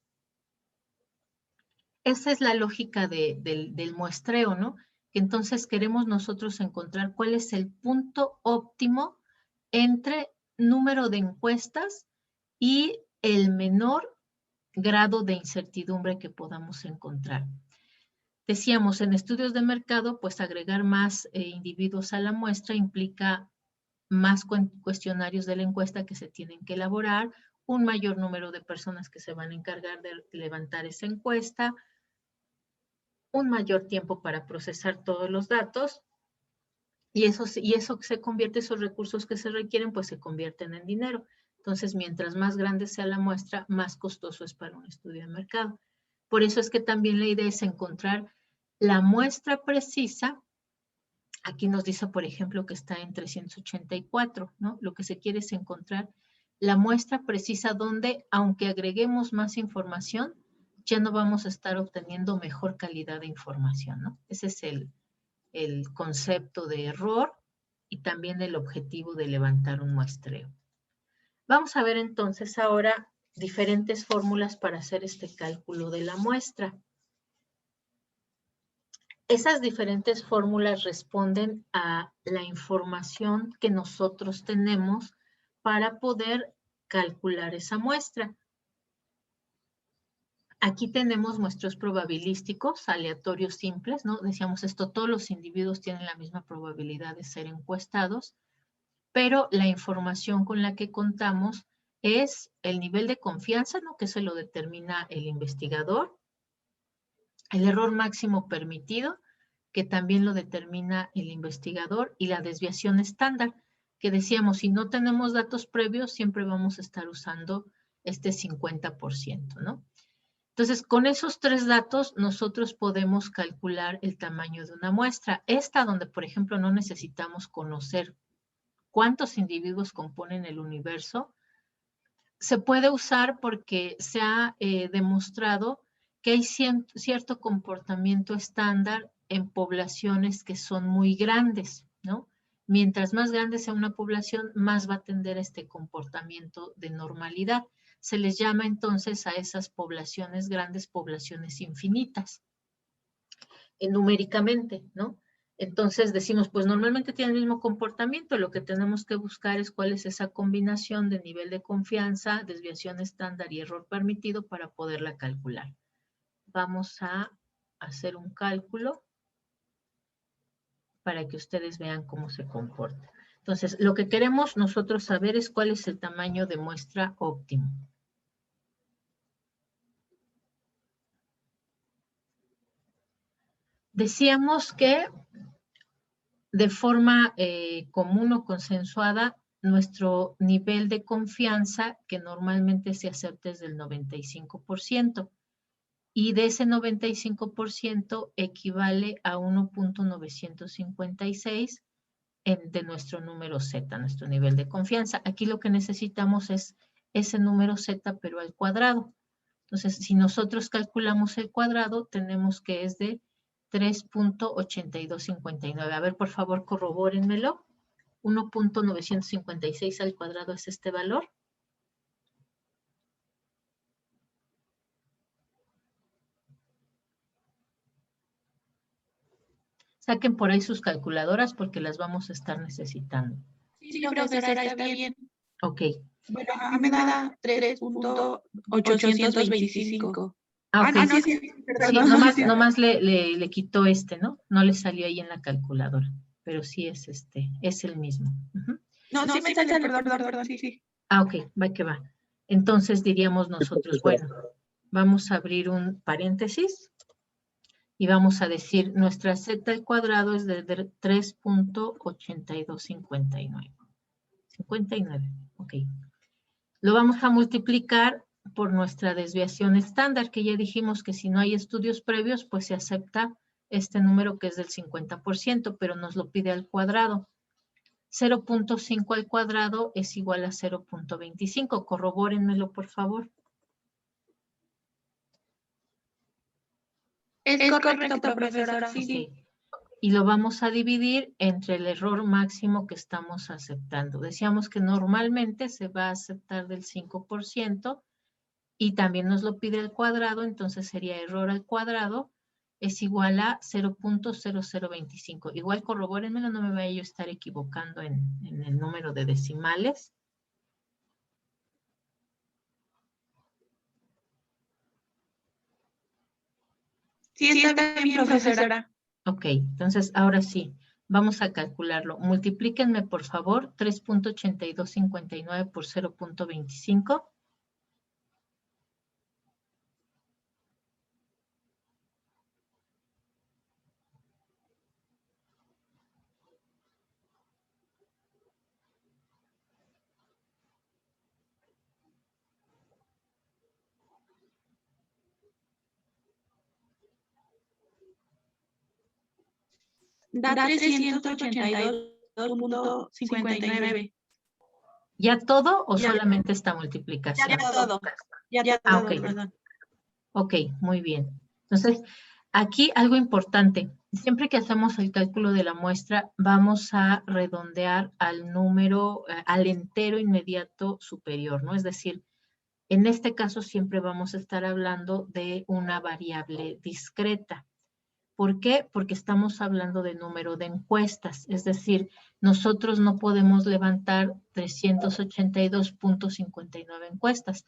Esa es la lógica del muestreo, ¿no? Que entonces queremos nosotros encontrar cuál es el punto óptimo entre número de encuestas y el menor grado de incertidumbre que podamos encontrar. Decíamos, en estudios de mercado, pues agregar más individuos a la muestra implica más cuestionarios de la encuesta que se tienen que elaborar, un mayor número de personas que se van a encargar de levantar esa encuesta, un mayor tiempo para procesar todos los datos, y eso se convierte, esos recursos que se requieren, pues se convierten en dinero. Entonces, mientras más grande sea la muestra, más costoso es para un estudio de mercado. Por eso es que también la idea es encontrar la muestra precisa. Aquí nos dice, por ejemplo, que está en 384, ¿no? Lo que se quiere es encontrar la muestra precisa donde, aunque agreguemos más información, ya no vamos a estar obteniendo mejor calidad de información, ¿no? Ese es el concepto de error y también el objetivo de levantar un muestreo. Vamos a ver entonces ahora diferentes fórmulas para hacer este cálculo de la muestra. Esas diferentes fórmulas responden a la información que nosotros tenemos para poder calcular esa muestra. Aquí tenemos muestreos probabilísticos, aleatorios simples, ¿no? Decíamos esto, todos los individuos tienen la misma probabilidad de ser encuestados, pero la información con la que contamos es el nivel de confianza, ¿no? Que se lo determina el investigador, el error máximo permitido, que también lo determina el investigador, y la desviación estándar, que decíamos, si no tenemos datos previos, siempre vamos a estar usando este 50%, ¿no? Entonces, con esos tres datos, nosotros podemos calcular el tamaño de una muestra. Esta, donde, por ejemplo, no necesitamos conocer cuántos individuos componen el universo, se puede usar porque se ha demostrado que hay cierto comportamiento estándar en poblaciones que son muy grandes, ¿no? Mientras más grande sea una población, más va a tender a este comportamiento de normalidad. Se les llama entonces a esas poblaciones grandes poblaciones infinitas, numéricamente, ¿no? Entonces decimos, pues normalmente tienen el mismo comportamiento, lo que tenemos que buscar es cuál es esa combinación de nivel de confianza, desviación estándar y error permitido para poderla calcular. Vamos a hacer un cálculo para que ustedes vean cómo se comporta. Entonces, lo que queremos nosotros saber es cuál es el tamaño de muestra óptimo. Decíamos que de forma común o consensuada, nuestro nivel de confianza, que normalmente se acepta es del 95%, y de ese 95% equivale a 1.956 de nuestro número Z, nuestro nivel de confianza. Aquí lo que necesitamos es ese número Z, pero al cuadrado. Entonces, si nosotros calculamos el cuadrado, tenemos que es de 3.8259. A ver, por favor, corrobórenmelo. 1.956 al cuadrado es este valor. Saquen por ahí sus calculadoras porque las vamos a estar necesitando. Sí, profesora, está bien. Ok. Bueno, a mí me da 3.825. Ah, ok. no, sí, Sí, perdón. nomás le quitó este, ¿no? No le salió ahí en la calculadora, pero sí es es el mismo. Ujú. No, sí me sale, perdón, sí. Ah, ok, va que va. Entonces diríamos nosotros, bueno, vamos a abrir un paréntesis y vamos a decir, nuestra Z al cuadrado es de 3.8259. 59, ok. Lo vamos a multiplicar por nuestra desviación estándar, que ya dijimos que si no hay estudios previos, pues se acepta este número que es del 50%, pero nos lo pide al cuadrado. 0.5 al cuadrado es igual a 0.25. Corrobórenmelo, por favor. Es correcto, profesora, sí. Ok. Y lo vamos a dividir entre el error máximo que estamos aceptando. Decíamos que normalmente se va a aceptar del 5% y también nos lo pide al cuadrado, entonces sería error al cuadrado es igual a 0.0025. Igual corrobórenmelo, no me vaya yo a estar equivocando en el número de decimales. Sí, está bien, profesora. Ok, entonces ahora sí, vamos a calcularlo. Multiplíquenme, por favor, 3.8259 por 0.25. Da 382.59. ¿Ya todo o Ya. solamente esta multiplicación? Ya todo. Ya Ah, todo, ok. perdón. Ok, muy bien. Entonces, aquí algo importante. Siempre que hacemos el cálculo de la muestra, vamos a redondear al número, al entero inmediato superior, ¿no? Es decir, en este caso siempre vamos a estar hablando de una variable discreta. ¿Por qué? Porque estamos hablando de número de encuestas, es decir, nosotros no podemos levantar 382.59 encuestas,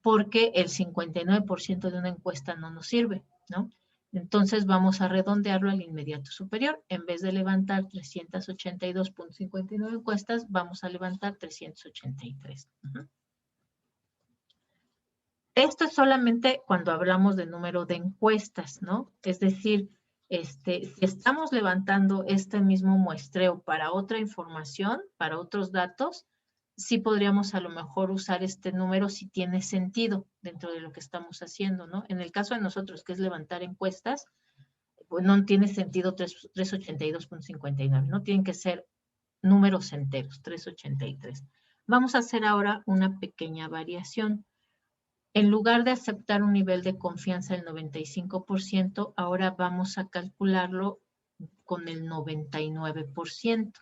porque el 59% de una encuesta no nos sirve, ¿no? Entonces vamos a redondearlo al inmediato superior. En vez de levantar 382.59 encuestas, vamos a levantar 383. Esto es solamente cuando hablamos de número de encuestas, ¿no? Es decir, si estamos levantando este mismo muestreo para otra información, para otros datos, sí podríamos a lo mejor usar este número si tiene sentido dentro de lo que estamos haciendo, ¿no? En el caso de nosotros, que es levantar encuestas, pues no tiene sentido 382.59, ¿no? Tienen que ser números enteros, 383. Vamos a hacer ahora una pequeña variación. En lugar de aceptar un nivel de confianza del 95%, ahora vamos a calcularlo con el 99%.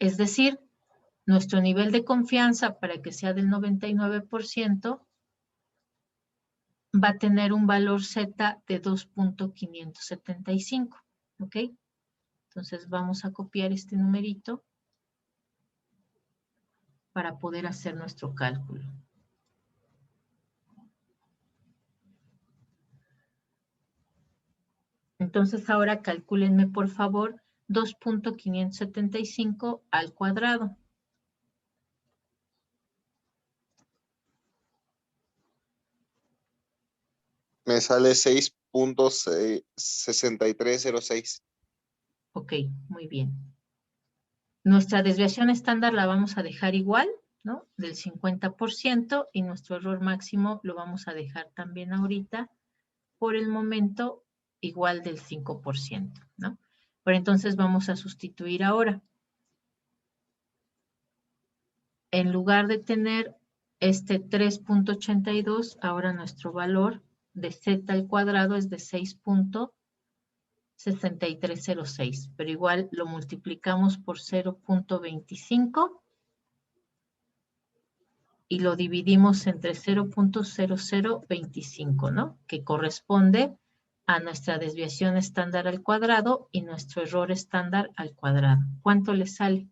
Es decir, nuestro nivel de confianza para que sea del 99% va a tener un valor Z de 2.575. ¿Ok? Entonces vamos a copiar este numerito para poder hacer nuestro cálculo. Entonces ahora calcúlenme por favor 2.575 al cuadrado. Me sale 6.6306. Ok, muy bien. Nuestra desviación estándar la vamos a dejar igual, ¿no? Del 50% y nuestro error máximo lo vamos a dejar también ahorita, por el momento, igual del 5%, ¿no? Pero entonces vamos a sustituir ahora. En lugar de tener este 3.82, ahora nuestro valor de z al cuadrado es de 6.6306, pero igual lo multiplicamos por 0.25 y lo dividimos entre 0.0025, ¿no? Que corresponde a nuestra desviación estándar al cuadrado y nuestro error estándar al cuadrado. ¿Cuánto le sale?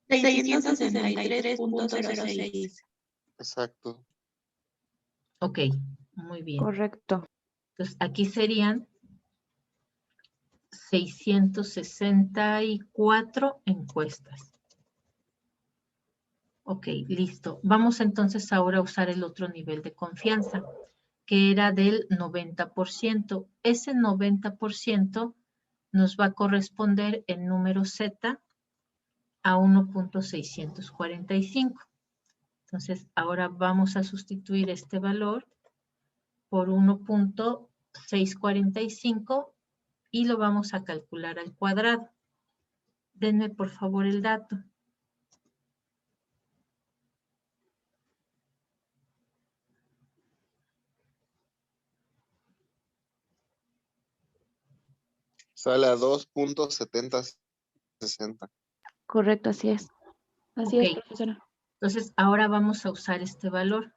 663.06. Exacto. Ok, muy bien. Correcto. Entonces, aquí serían 664 encuestas. Ok, listo. Vamos entonces ahora a usar el otro nivel de confianza, que era del 90%. Ese 90% nos va a corresponder el número Z a 1.645. Entonces, ahora vamos a sustituir este valor por 1.645 y lo vamos a calcular al cuadrado. Denme por favor el dato. Sale a 2.7060. Correcto, así es. Así Ok. es, profesora. Entonces, ahora vamos a usar este valor.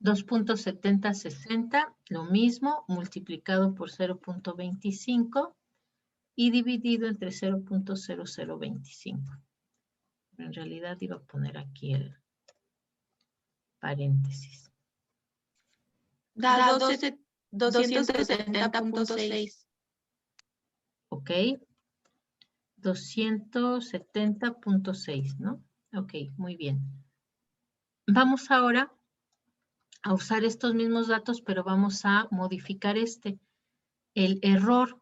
$2.7060, lo mismo, multiplicado por 0.25 y dividido entre 0.0025. En realidad iba a poner aquí el paréntesis. Da 270.6. Ok. 270.6, ¿no? Ok, muy bien. Vamos ahora a usar estos mismos datos, pero vamos a modificar el error.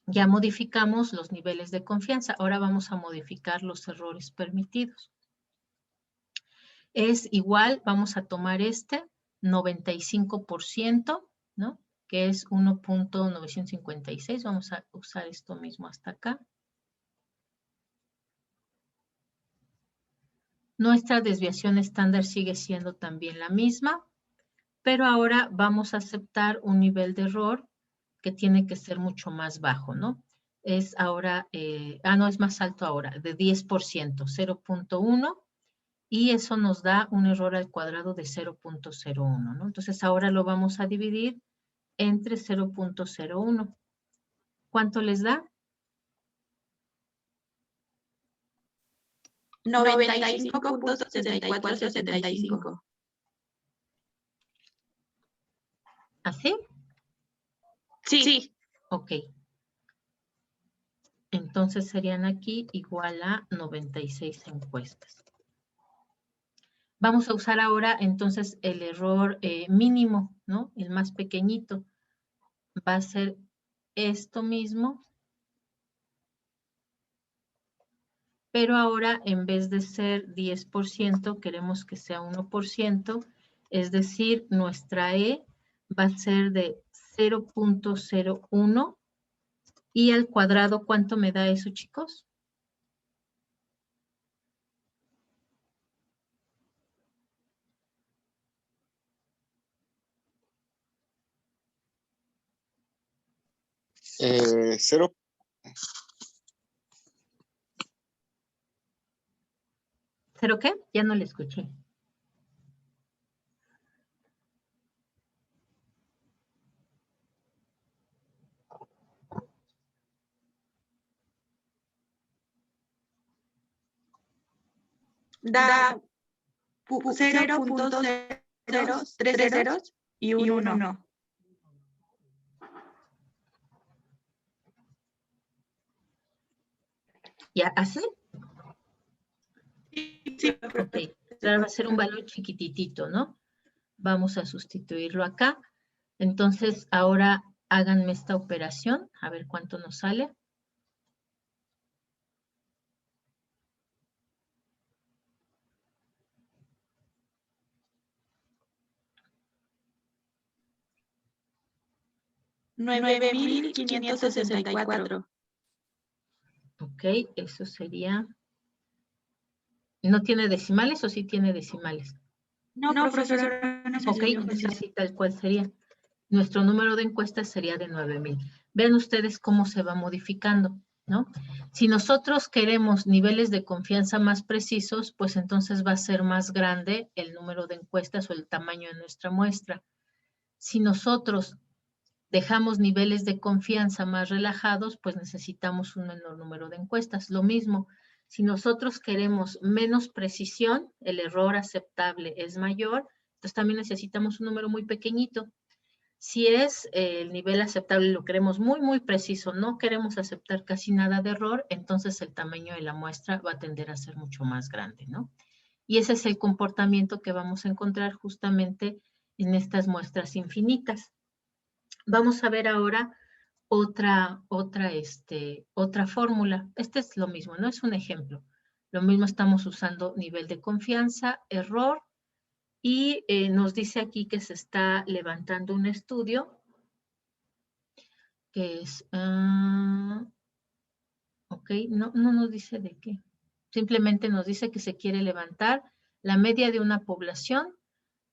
Ya modificamos los niveles de confianza. Ahora vamos a modificar los errores permitidos. Es igual, vamos a tomar 95%, ¿no? Que es 1.956. Vamos a usar esto mismo hasta acá. Nuestra desviación estándar sigue siendo también la misma, pero ahora vamos a aceptar un nivel de error que tiene que ser mucho más bajo, ¿no? Es ahora, no, es más alto ahora, de 10%, 0.1, y eso nos da un error al cuadrado de 0.01, ¿no? Entonces ahora lo vamos a dividir entre 0.01. ¿Cuánto les da? 95.7475. ¿Así? Sí. Ok. Entonces serían aquí igual a 96 encuestas. Vamos a usar ahora entonces el error mínimo, ¿no? El más pequeñito. Va a ser esto mismo. Pero ahora en vez de ser 10%, queremos que sea 1%. Es decir, nuestra E va a ser de 0.01. ¿Y al cuadrado cuánto me da eso, chicos? Cero. ¿Cero qué? Ya no le escuché. Da 0.030 y un 1. ¿Ya así? Sí, Ok. Ahora va a ser un valor chiquititito, ¿no? Vamos a sustituirlo acá. Entonces, ahora háganme esta operación, a ver cuánto nos sale. $9,564. Ok, eso sería... ¿No tiene decimales o sí tiene decimales? No, profesora, no Ok, entonces así tal cual sería. Nuestro número de encuestas sería de 9,000. Vean ustedes cómo se va modificando, ¿no? Si nosotros queremos niveles de confianza más precisos, pues entonces va a ser más grande el número de encuestas o el tamaño de nuestra muestra. Si nosotros dejamos niveles de confianza más relajados, pues necesitamos un menor número de encuestas. Lo mismo, si nosotros queremos menos precisión, el error aceptable es mayor, entonces también necesitamos un número muy pequeñito. Si es el nivel aceptable, lo queremos muy, muy preciso, no queremos aceptar casi nada de error, entonces el tamaño de la muestra va a tender a ser mucho más grande, ¿no? Y ese es el comportamiento que vamos a encontrar justamente en estas muestras infinitas. Vamos a ver ahora otra fórmula. Este es lo mismo, ¿no? Es un ejemplo. Lo mismo estamos usando nivel de confianza, error, y nos dice aquí que se está levantando un estudio que es, ok, no nos dice de qué. Simplemente nos dice que se quiere levantar la media de una población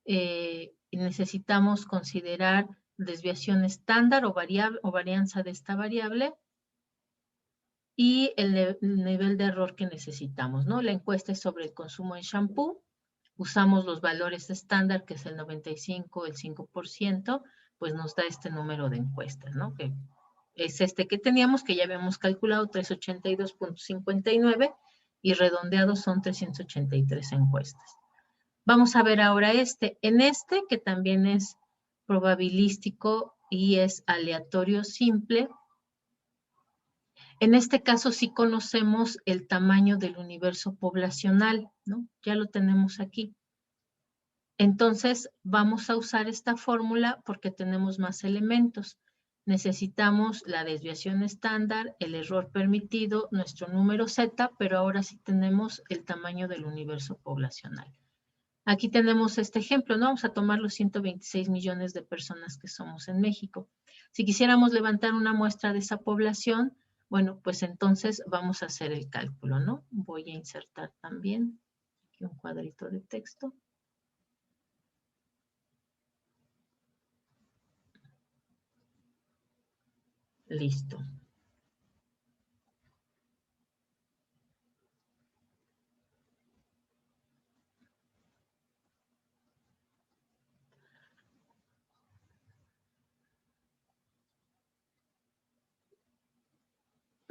y necesitamos considerar desviación estándar o varianza de esta variable y el nivel de error que necesitamos, ¿no? La encuesta es sobre el consumo de shampoo. Usamos los valores estándar, que es el 95, el 5%, pues nos da este número de encuestas, ¿no? Que es este que teníamos, que ya habíamos calculado, 382.59, y redondeados son 383 encuestas. Vamos a ver ahora en este que también es probabilístico y es aleatorio simple. En este caso sí conocemos el tamaño del universo poblacional, ¿no? Ya lo tenemos aquí. Entonces vamos a usar esta fórmula porque tenemos más elementos. Necesitamos la desviación estándar, el error permitido, nuestro número Z, pero ahora sí tenemos el tamaño del universo poblacional. Aquí tenemos este ejemplo, ¿no? Vamos a tomar los 126 millones de personas que somos en México. Si quisiéramos levantar una muestra de esa población, bueno, pues entonces vamos a hacer el cálculo, ¿no? Voy a insertar también aquí un cuadrito de texto. Listo.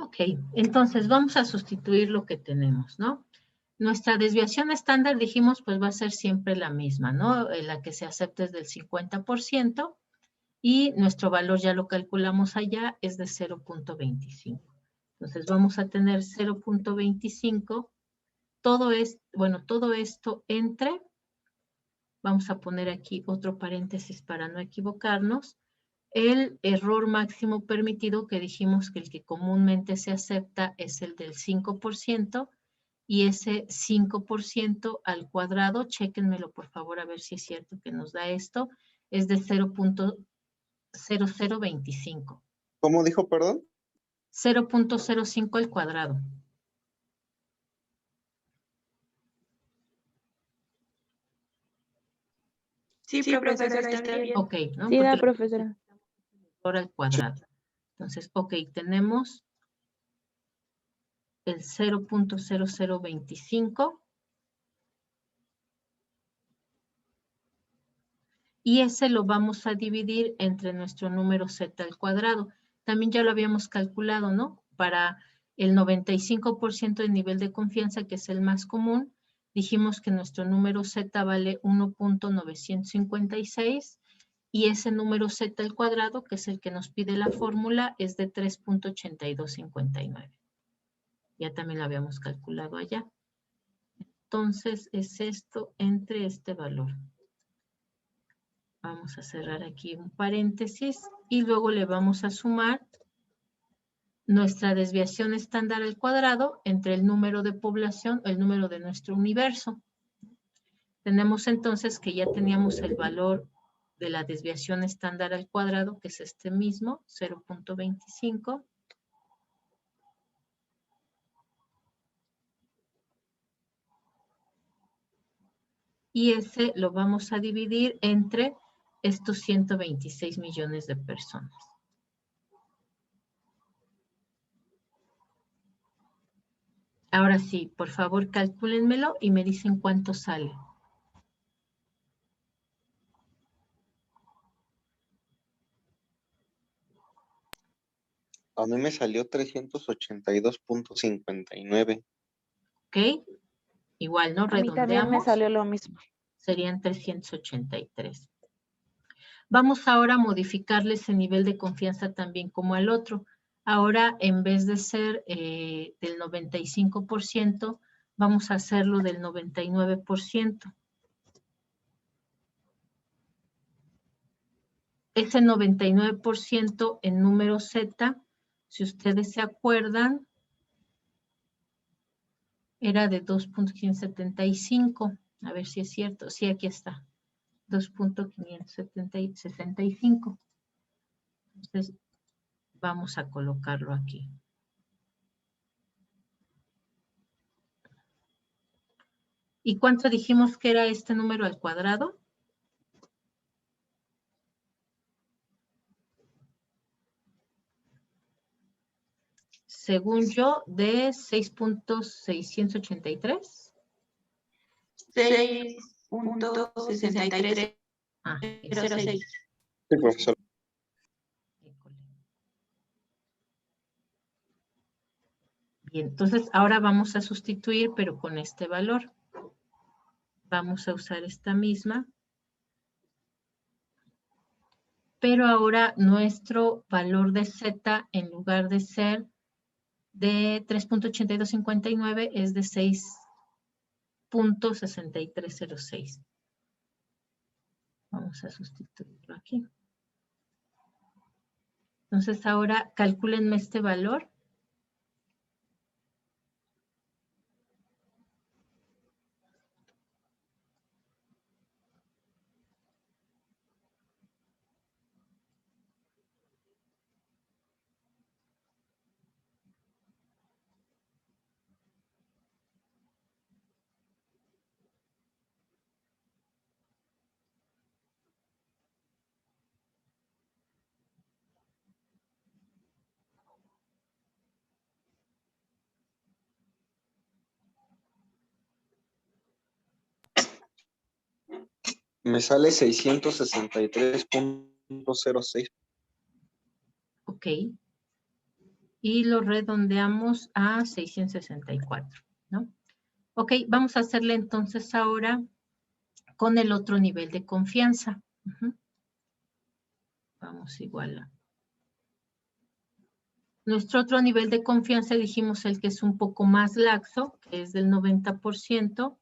Ok, entonces vamos a sustituir lo que tenemos, ¿no? Nuestra desviación estándar, dijimos, pues va a ser siempre la misma, ¿no? La que se acepta es del 50% y nuestro valor ya lo calculamos allá, es de 0.25. Entonces vamos a tener 0.25, todo esto entre, vamos a poner aquí otro paréntesis para no equivocarnos, el error máximo permitido que dijimos que el que comúnmente se acepta es el del 5% y ese 5% al cuadrado, chéquenmelo por favor a ver si es cierto que nos da esto, es de 0.0025. ¿Cómo dijo, perdón? 0.05 al cuadrado. Sí, profesora, está bien. Ok, ¿no? Sí, da, Porque profesora. al cuadrado. Entonces, ok, tenemos el 0.0025 y ese lo vamos a dividir entre nuestro número Z al cuadrado. También ya lo habíamos calculado, ¿no? Para el 95% de nivel de confianza, que es el más común, dijimos que nuestro número Z vale 1.956 y ese número Z al cuadrado, que es el que nos pide la fórmula, es de 3.8259. Ya también lo habíamos calculado allá. Entonces, es esto entre este valor. Vamos a cerrar aquí un paréntesis y luego le vamos a sumar nuestra desviación estándar al cuadrado entre el número de población, el número de nuestro universo. Tenemos entonces que ya teníamos el valor de la desviación estándar al cuadrado, que es este mismo, 0.25. Y ese lo vamos a dividir entre estos 126 millones de personas. Ahora sí, por favor, calcúlenmelo y me dicen cuánto sale. A mí me salió 382.59. ¿Ok? Igual, ¿no? A mí también me Redondeamos. salió lo mismo. Serían 383. Vamos ahora a modificarle ese nivel de confianza también como al otro. Ahora, en vez de ser del 95%, vamos a hacerlo del 99%. Ese 99% en número Z, si ustedes se acuerdan, era de 2.575. A ver si es cierto. Sí, aquí está. 2.565. Entonces, vamos a colocarlo aquí. ¿Y cuánto dijimos que era este número al cuadrado? Según yo, de 6.683. 6.6306. Ah, Sí, profesor. Bien, entonces ahora vamos a sustituir, pero con este valor. Vamos a usar esta misma. Pero ahora nuestro valor de Z, en lugar de ser de 3.8259, es de 6.6306. Vamos a sustituirlo aquí. Entonces ahora calcúlenme este valor. Me sale 663.06. Ok. Y lo redondeamos a 664, ¿no? Ok, vamos a hacerle entonces ahora con el otro nivel de confianza. Vamos igual a... Nuestro otro nivel de confianza, dijimos el que es un poco más laxo, que es del 90%.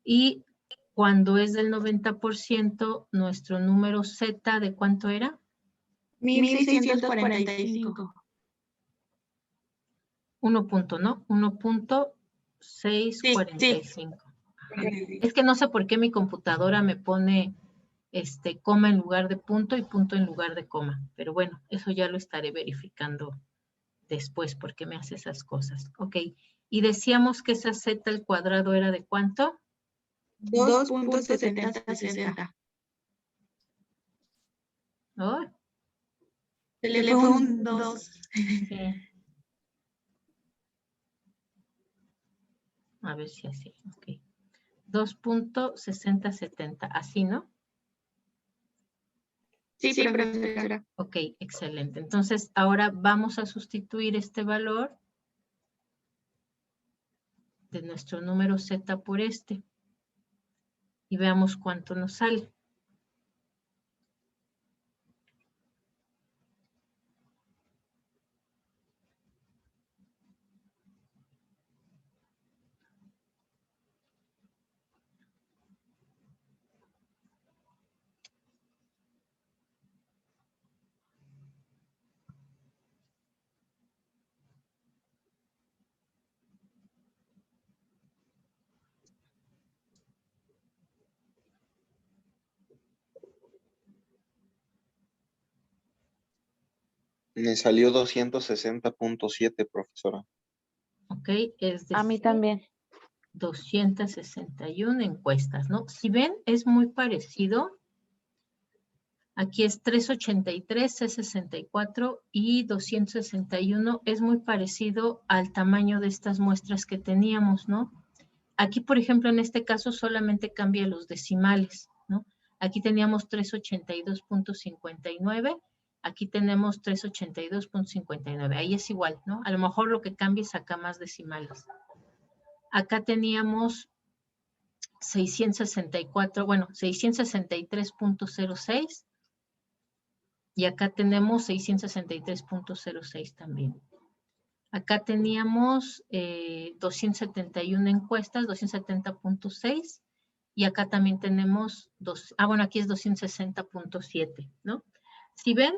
Y cuando es del 90%, nuestro número Z, ¿de cuánto era? 1645. 1 punto, ¿no? 1.645. Es que no sé por qué mi computadora me pone coma en lugar de punto y punto en lugar de coma. Pero bueno, eso ya lo estaré verificando después porque me hace esas cosas. Ok, y decíamos que esa Z al cuadrado era ¿de cuánto? 2.7060. Oh, Se le fue un 2. sí. A ver si así, ok. 2.6070, así, ¿no? Sí, profesora. Ok, excelente. Entonces, ahora vamos a sustituir este valor de nuestro número Z por este. Y veamos cuánto nos sale. Me salió 260.7, profesora. Ok, es A mí decir, también. 261 encuestas, ¿no? Si ven, es muy parecido. Aquí es 383, C64 y 261. Es muy parecido al tamaño de estas muestras que teníamos, ¿no? Aquí, por ejemplo, en este caso solamente cambia los decimales, ¿no? Aquí teníamos 382.59, aquí tenemos 382.59. Ahí es igual, ¿no? A lo mejor lo que cambia es acá más decimales. Acá teníamos 664, bueno, 663.06 y acá tenemos 663.06 también. Acá teníamos 271 encuestas, 270.6 y acá también tenemos, bueno, aquí es 260.7, ¿no? Si ven,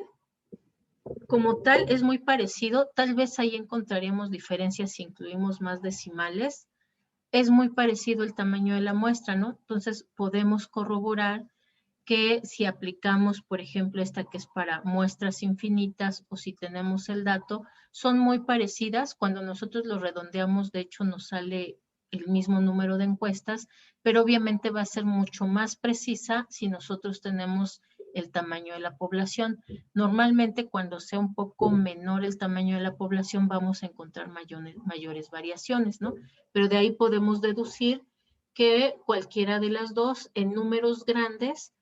como tal es muy parecido, tal vez ahí encontraríamos diferencias si incluimos más decimales. Es muy parecido el tamaño de la muestra, ¿no? Entonces podemos corroborar que si aplicamos, por ejemplo, esta que es para muestras infinitas o si tenemos el dato, son muy parecidas. Cuando nosotros lo redondeamos, de hecho, nos sale el mismo número de encuestas, pero obviamente va a ser mucho más precisa si nosotros tenemos el tamaño de la población. Normalmente, cuando sea un poco menor el tamaño de la población, vamos a encontrar mayores variaciones, ¿no? Pero de ahí podemos deducir que cualquiera de las dos, en números grandes,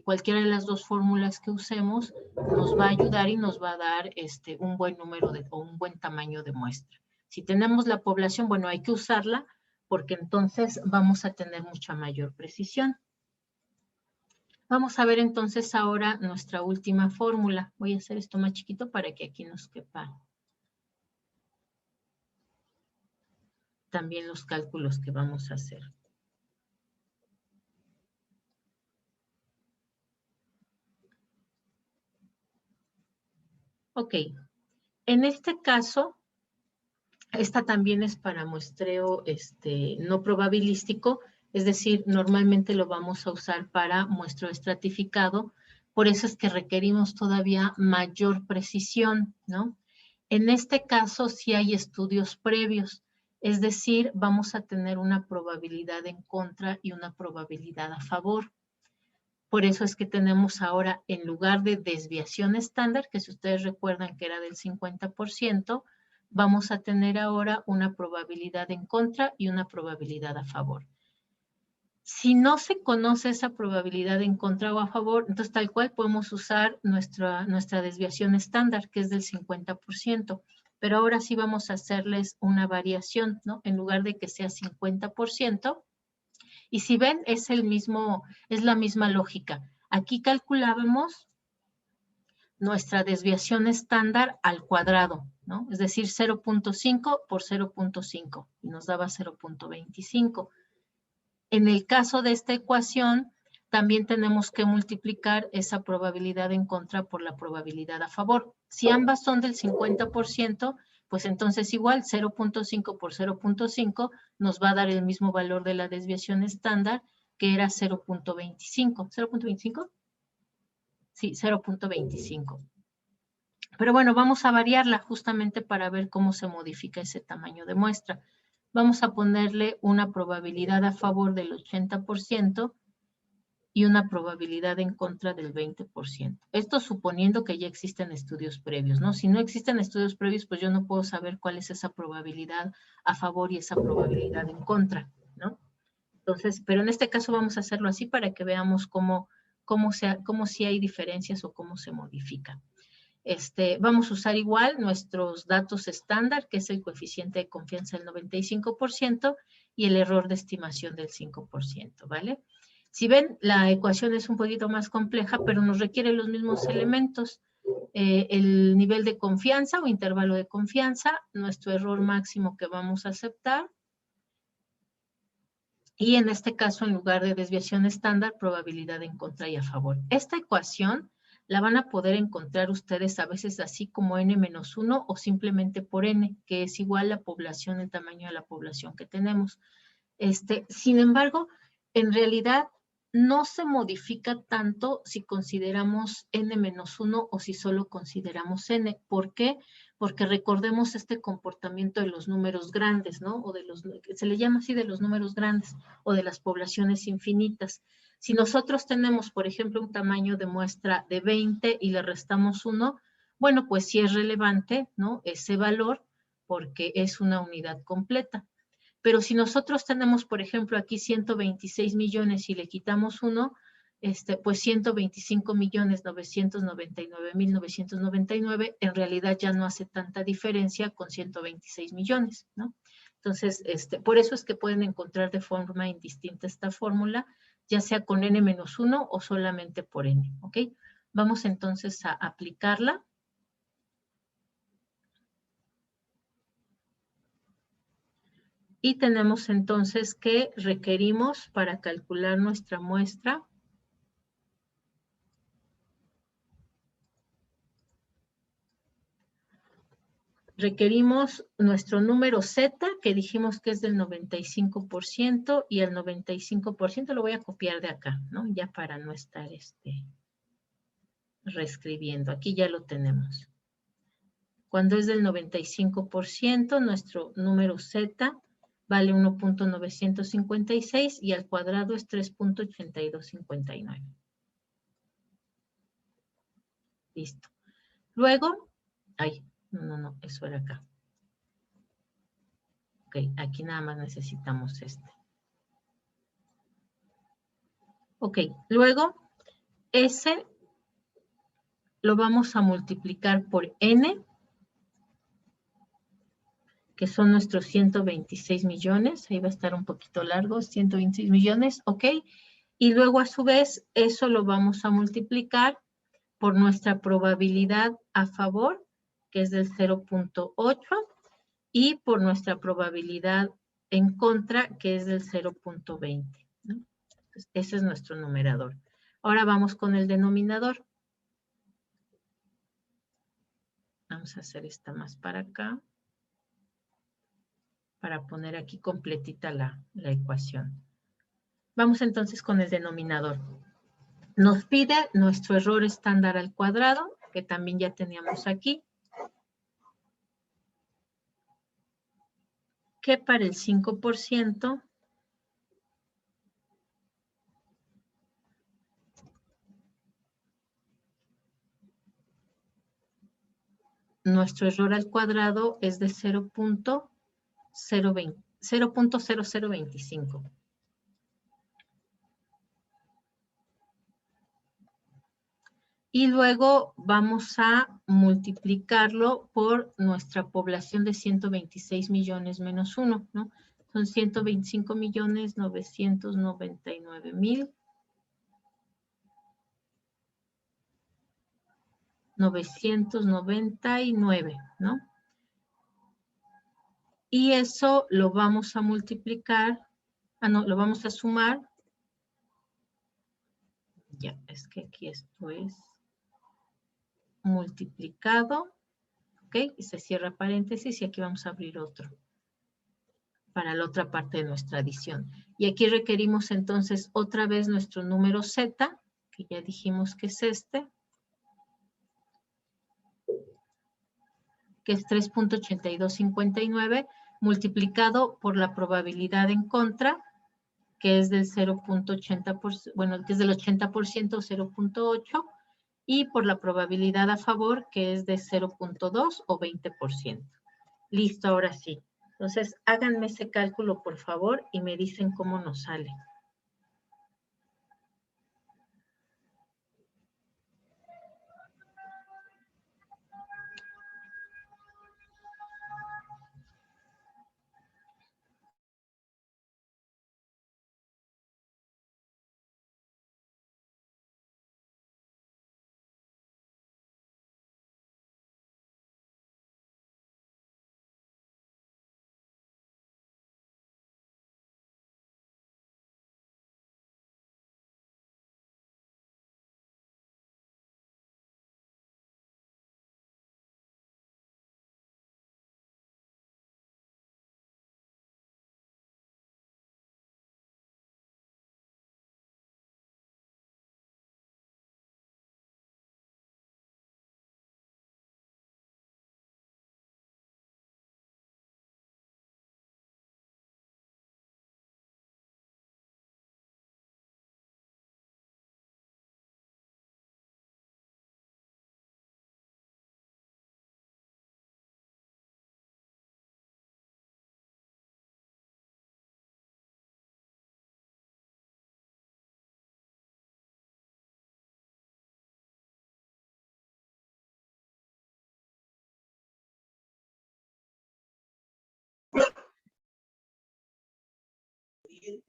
cualquiera de las dos fórmulas que usemos nos va a ayudar y nos va a dar un buen número o un buen tamaño de muestra. Si tenemos la población, bueno, hay que usarla porque entonces vamos a tener mucha mayor precisión. Vamos a ver entonces ahora nuestra última fórmula. Voy a hacer esto más chiquito para que aquí nos quepa también los cálculos que vamos a hacer. Ok, en este caso, esta también es para muestreo no probabilístico, es decir, normalmente lo vamos a usar para muestreo estratificado, por eso es que requerimos todavía mayor precisión, ¿no? En este caso sí hay estudios previos, es decir, vamos a tener una probabilidad en contra y una probabilidad a favor. Por eso es que tenemos ahora, en lugar de desviación estándar, que si ustedes recuerdan que era del 50%, vamos a tener ahora una probabilidad en contra y una probabilidad a favor. Si no se conoce esa probabilidad en contra o a favor, entonces tal cual podemos usar nuestra desviación estándar, que es del 50%. Pero ahora sí vamos a hacerles una variación, ¿no? En lugar de que sea 50%, y si ven, es la misma lógica. Aquí calculábamos nuestra desviación estándar al cuadrado, ¿no? Es decir, 0.5 por 0.5 y nos daba 0.25. En el caso de esta ecuación, también tenemos que multiplicar esa probabilidad en contra por la probabilidad a favor. Si ambas son del 50%, pues entonces igual 0.5 por 0.5 nos va a dar el mismo valor de la desviación estándar, que era 0.25. ¿0.25? Sí, 0.25. Pero bueno, vamos a variarla justamente para ver cómo se modifica ese tamaño de muestra. Vamos a ponerle una probabilidad a favor del 80% y una probabilidad en contra del 20%. Esto suponiendo que ya existen estudios previos, ¿no? Si no existen estudios previos, pues yo no puedo saber cuál es esa probabilidad a favor y esa probabilidad en contra, ¿no? Entonces, pero en este caso vamos a hacerlo así para que veamos cómo si hay diferencias o cómo se modifica. Vamos a usar igual nuestros datos estándar, que es el coeficiente de confianza del 95% y el error de estimación del 5%, ¿vale? Si ven, la ecuación es un poquito más compleja, pero nos requiere los mismos elementos. El nivel de confianza o intervalo de confianza, nuestro error máximo que vamos a aceptar, y en este caso, en lugar de desviación estándar, probabilidad en contra y a favor. Esta ecuación la van a poder encontrar ustedes a veces así como n-1 o simplemente por n, que es igual a la población, el tamaño de la población que tenemos. Sin embargo, en realidad no se modifica tanto si consideramos n-1 o si solo consideramos n. ¿Por qué? Porque recordemos este comportamiento de los números grandes, ¿no? O se le llama así de los números grandes o de las poblaciones infinitas. Si nosotros tenemos, por ejemplo, un tamaño de muestra de 20 y le restamos 1, bueno, pues sí es relevante, ¿no? Ese valor porque es una unidad completa. Pero si nosotros tenemos, por ejemplo, aquí 126 millones y le quitamos 1, pues 125.999.999, en realidad ya no hace tanta diferencia con 126 millones, ¿no? Entonces, por eso es que pueden encontrar de forma indistinta esta fórmula, ya sea con n-1 o solamente por n, ¿ok? Vamos entonces a aplicarla. Y tenemos entonces que requerimos para calcular nuestra muestra. Requerimos nuestro número Z, que dijimos que es del 95%, y el 95% lo voy a copiar de acá, ¿no? Ya para no estar reescribiendo. Aquí ya lo tenemos. Cuando es del 95%, nuestro número Z vale 1.956 y al cuadrado es 3.8259. Listo. Luego, no, eso era acá. Ok, aquí nada más necesitamos este. Ok, luego ese lo vamos a multiplicar por n, que son nuestros 126 millones. Ahí va a estar un poquito largo, 126 millones, ¿ok? Y luego, a su vez, eso lo vamos a multiplicar por nuestra probabilidad a favor, que es del 0.8, y por nuestra probabilidad en contra, que es del 0.20, ¿no? Entonces, ese es nuestro numerador. Ahora vamos con el denominador. Vamos a hacer esta más para acá, para poner aquí completita la ecuación. Vamos entonces con el denominador. Nos pide nuestro error estándar al cuadrado, que también ya teníamos aquí, que para el 5% nuestro error al cuadrado es de 0.0025. Y luego vamos a multiplicarlo por nuestra población de 126 millones menos 1, ¿no? Son 125 millones 999 mil 999, ¿no? Y eso lo vamos a multiplicar, lo vamos a sumar. Ya, es que aquí esto es multiplicado, ¿ok? Y se cierra paréntesis y aquí vamos a abrir otro para la otra parte de nuestra adición. Y aquí requerimos entonces otra vez nuestro número Z, que ya dijimos que es este, que es 3.8259, multiplicado por la probabilidad en contra, que es del 0.80%, bueno, que es del 80%, 0.8, y por la probabilidad a favor, que es de 0.2 o 20%. Listo, ahora sí. Entonces, háganme ese cálculo, por favor, y me dicen cómo nos sale.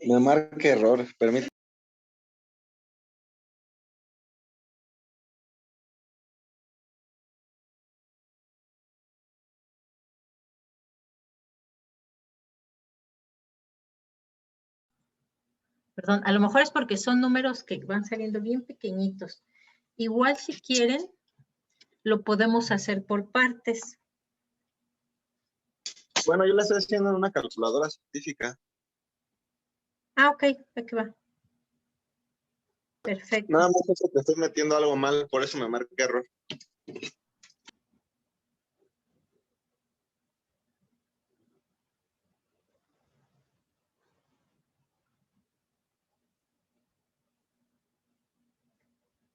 Me marca error, permítame. Perdón, a lo mejor es porque son números que van saliendo bien pequeñitos. Igual si quieren, lo podemos hacer por partes. Bueno, yo la estoy haciendo en una calculadora científica. Ah, ok, aquí va. Perfecto. Nada más es que estoy metiendo algo mal, por eso me marca error.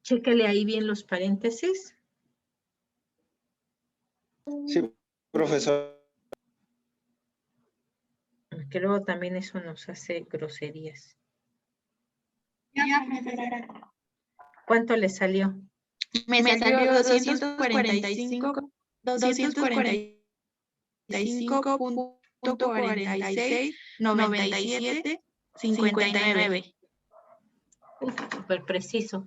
Chéquele ahí bien los paréntesis. Sí, profesor. Que luego también eso nos hace groserías. Ya, profesora. ¿Cuánto le salió? Me salió 245.46, 97, 59. Súper preciso.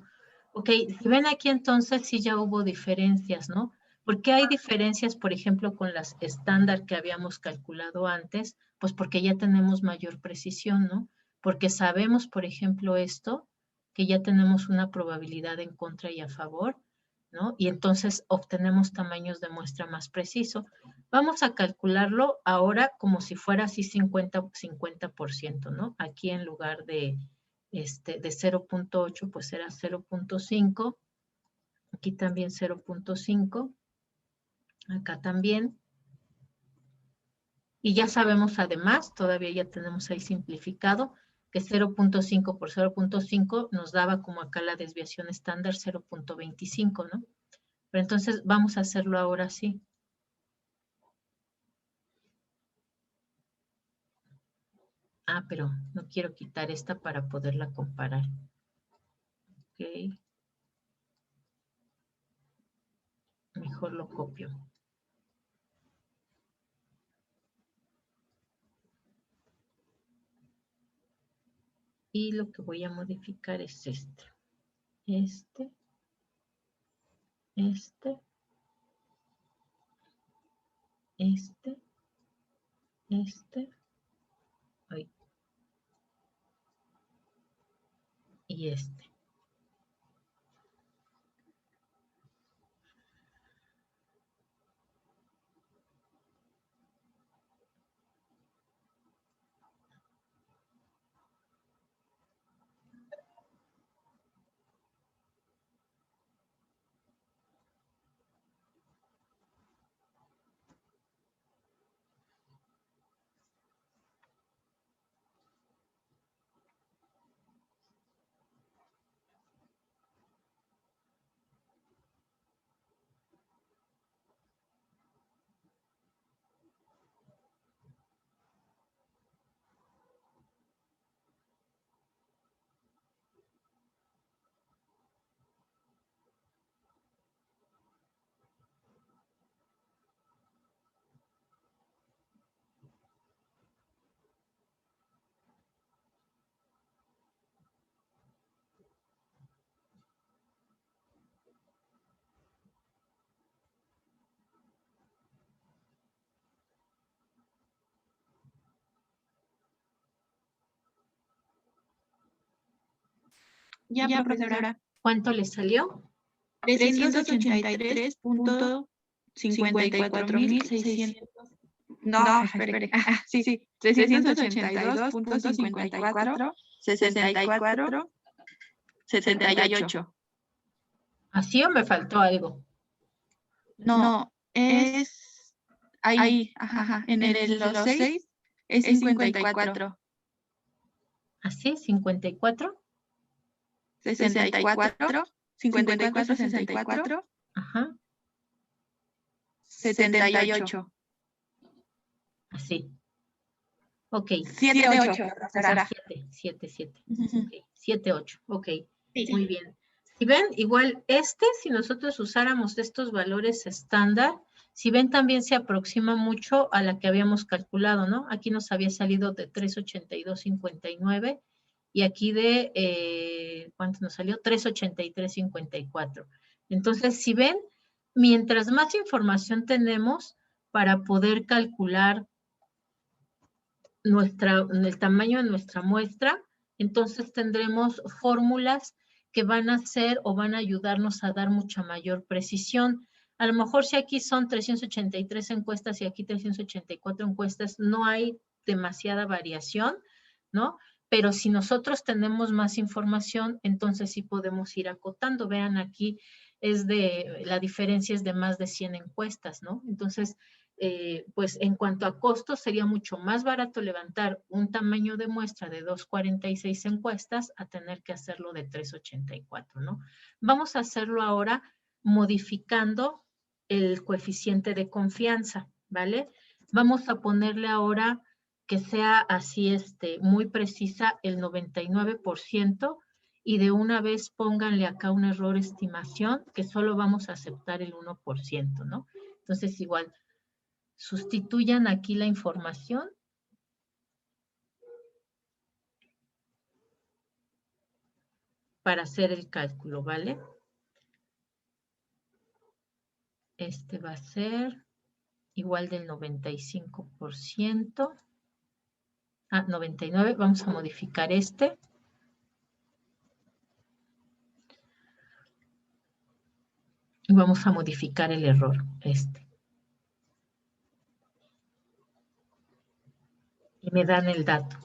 Ok, si ven aquí entonces sí ya hubo diferencias, ¿no? ¿Por qué hay diferencias, por ejemplo, con las estándar que habíamos calculado antes? Pues porque ya tenemos mayor precisión, ¿no? Porque sabemos, por ejemplo, esto, que ya tenemos una probabilidad en contra y a favor, ¿no? Y entonces obtenemos tamaños de muestra más preciso. Vamos a calcularlo ahora como si fuera así 50%, ¿no? Aquí en lugar de 0.8, pues era 0.5. Aquí también 0.5. Acá también. Y ya sabemos además, todavía ya tenemos ahí simplificado, que 0.5 por 0.5 nos daba como acá la desviación estándar 0.25, ¿no? Pero entonces vamos a hacerlo ahora sí. Ah, pero no quiero quitar esta para poderla comparar. Ok. Mejor lo copio. Y lo que voy a modificar es este. Este. Ay, y este. Ya, profesora. ¿Cuánto le salió? 383.54.600. No, espere. Sí. 382.54, 64, 78. ¿Así o me faltó algo? No, es ahí, ajá. En los 6 es 54. ¿Así? ¿54? 64, 54, 64, Ajá. 78. Así. Ok. 78, profesora. 7. Ujú. Ok. 7, 8. Ok. Sí. Muy bien. Si ven, igual si nosotros usáramos estos valores estándar, si ven también se aproxima mucho a la que habíamos calculado, ¿no? Aquí nos había salido de 382.59 y aquí de, ¿cuánto nos salió? 383.54. Entonces, si ven, mientras más información tenemos para poder calcular el tamaño de nuestra muestra, entonces tendremos fórmulas que van a hacer o van a ayudarnos a dar mucha mayor precisión. A lo mejor si aquí son 383 encuestas y aquí 384 encuestas, no hay demasiada variación, ¿no? Pero si nosotros tenemos más información, entonces sí podemos ir acotando. Vean aquí, la diferencia es de más de 100 encuestas, ¿no? Entonces, pues en cuanto a costos, sería mucho más barato levantar un tamaño de muestra de 246 encuestas a tener que hacerlo de 384, ¿no? Vamos a hacerlo ahora modificando el coeficiente de confianza, ¿vale? Vamos a ponerle ahora que sea así muy precisa el 99% y de una vez pónganle acá un error estimación que solo vamos a aceptar el 1%, ¿no? Entonces igual, sustituyan aquí la información para hacer el cálculo, ¿vale? Este va a ser igual del 95%. 99, vamos a modificar este. Y vamos a modificar el error, este. Y me dan el dato.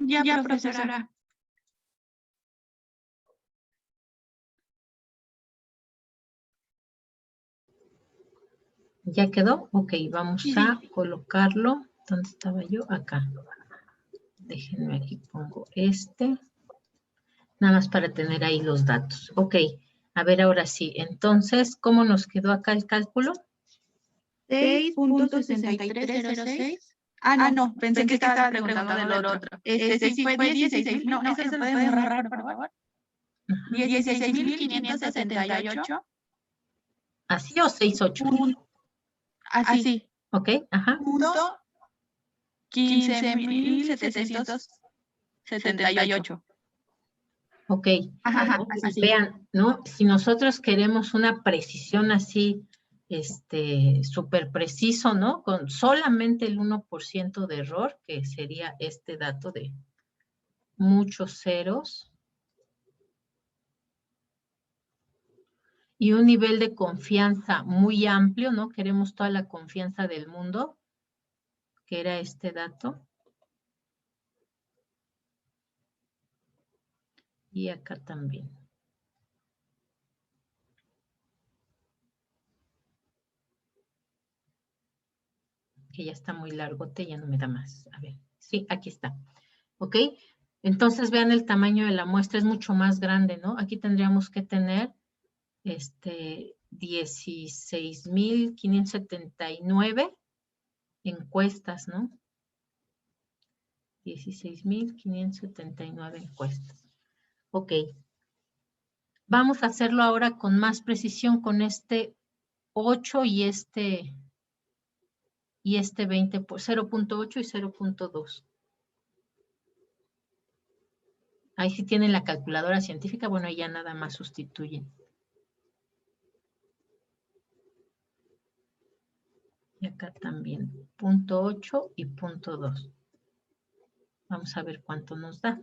Ya, profesora. ¿Ya quedó? Ok, vamos Sí. a colocarlo. ¿Dónde estaba yo? Acá. Déjenme aquí, pongo este. Nada más para tener ahí los datos. Ok, a ver ahora sí. Entonces, ¿cómo nos quedó acá el cálculo? 6.6306 No, pensé que estaba preguntando del otro. Sí fue 16,000. No, eso lo pueden borrar, por favor. 16,578. ¿Así o 68? Así. Ok, ajá. Punto 15,778. Ok. Ajá, ¿No? así. Vean, ¿no? Si nosotros queremos una precisión así, súper preciso, ¿no? Con solamente el 1% de error, que sería este dato de muchos ceros. Y un nivel de confianza muy amplio, ¿no? Queremos toda la confianza del mundo, que era este dato. Y acá también. Que ya está muy largote, ya no me da más. A ver, sí, aquí está. ¿Ok? Entonces vean el tamaño de la muestra, es mucho más grande, ¿no? Aquí tendríamos que tener 16,579 encuestas, ¿no? 16,579 encuestas. Ok. Vamos a hacerlo ahora con más precisión con este 8 y este 20, 0.8 y 0.2. Ahí sí tienen la calculadora científica, bueno, ya nada más sustituyen. Y acá también, 0.8 y 0.2. Vamos a ver cuánto nos da.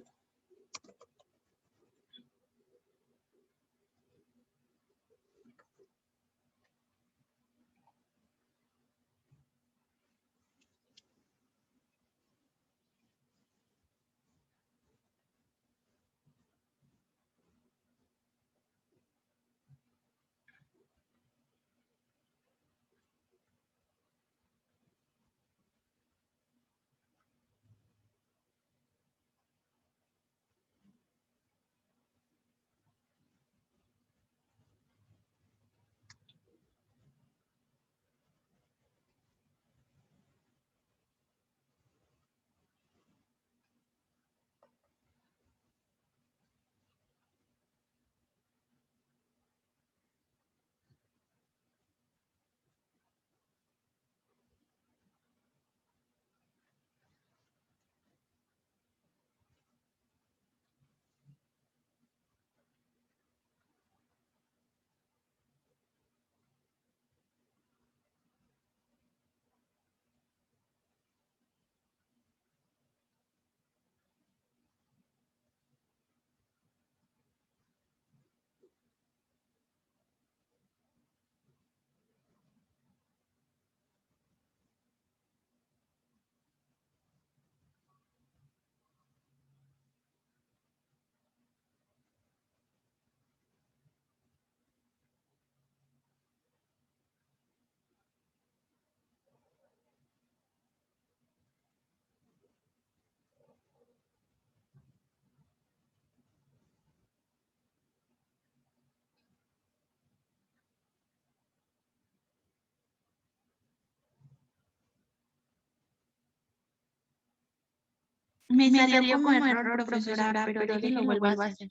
Me salió como error, profesora, pero déjenlo vuelvo a hacer.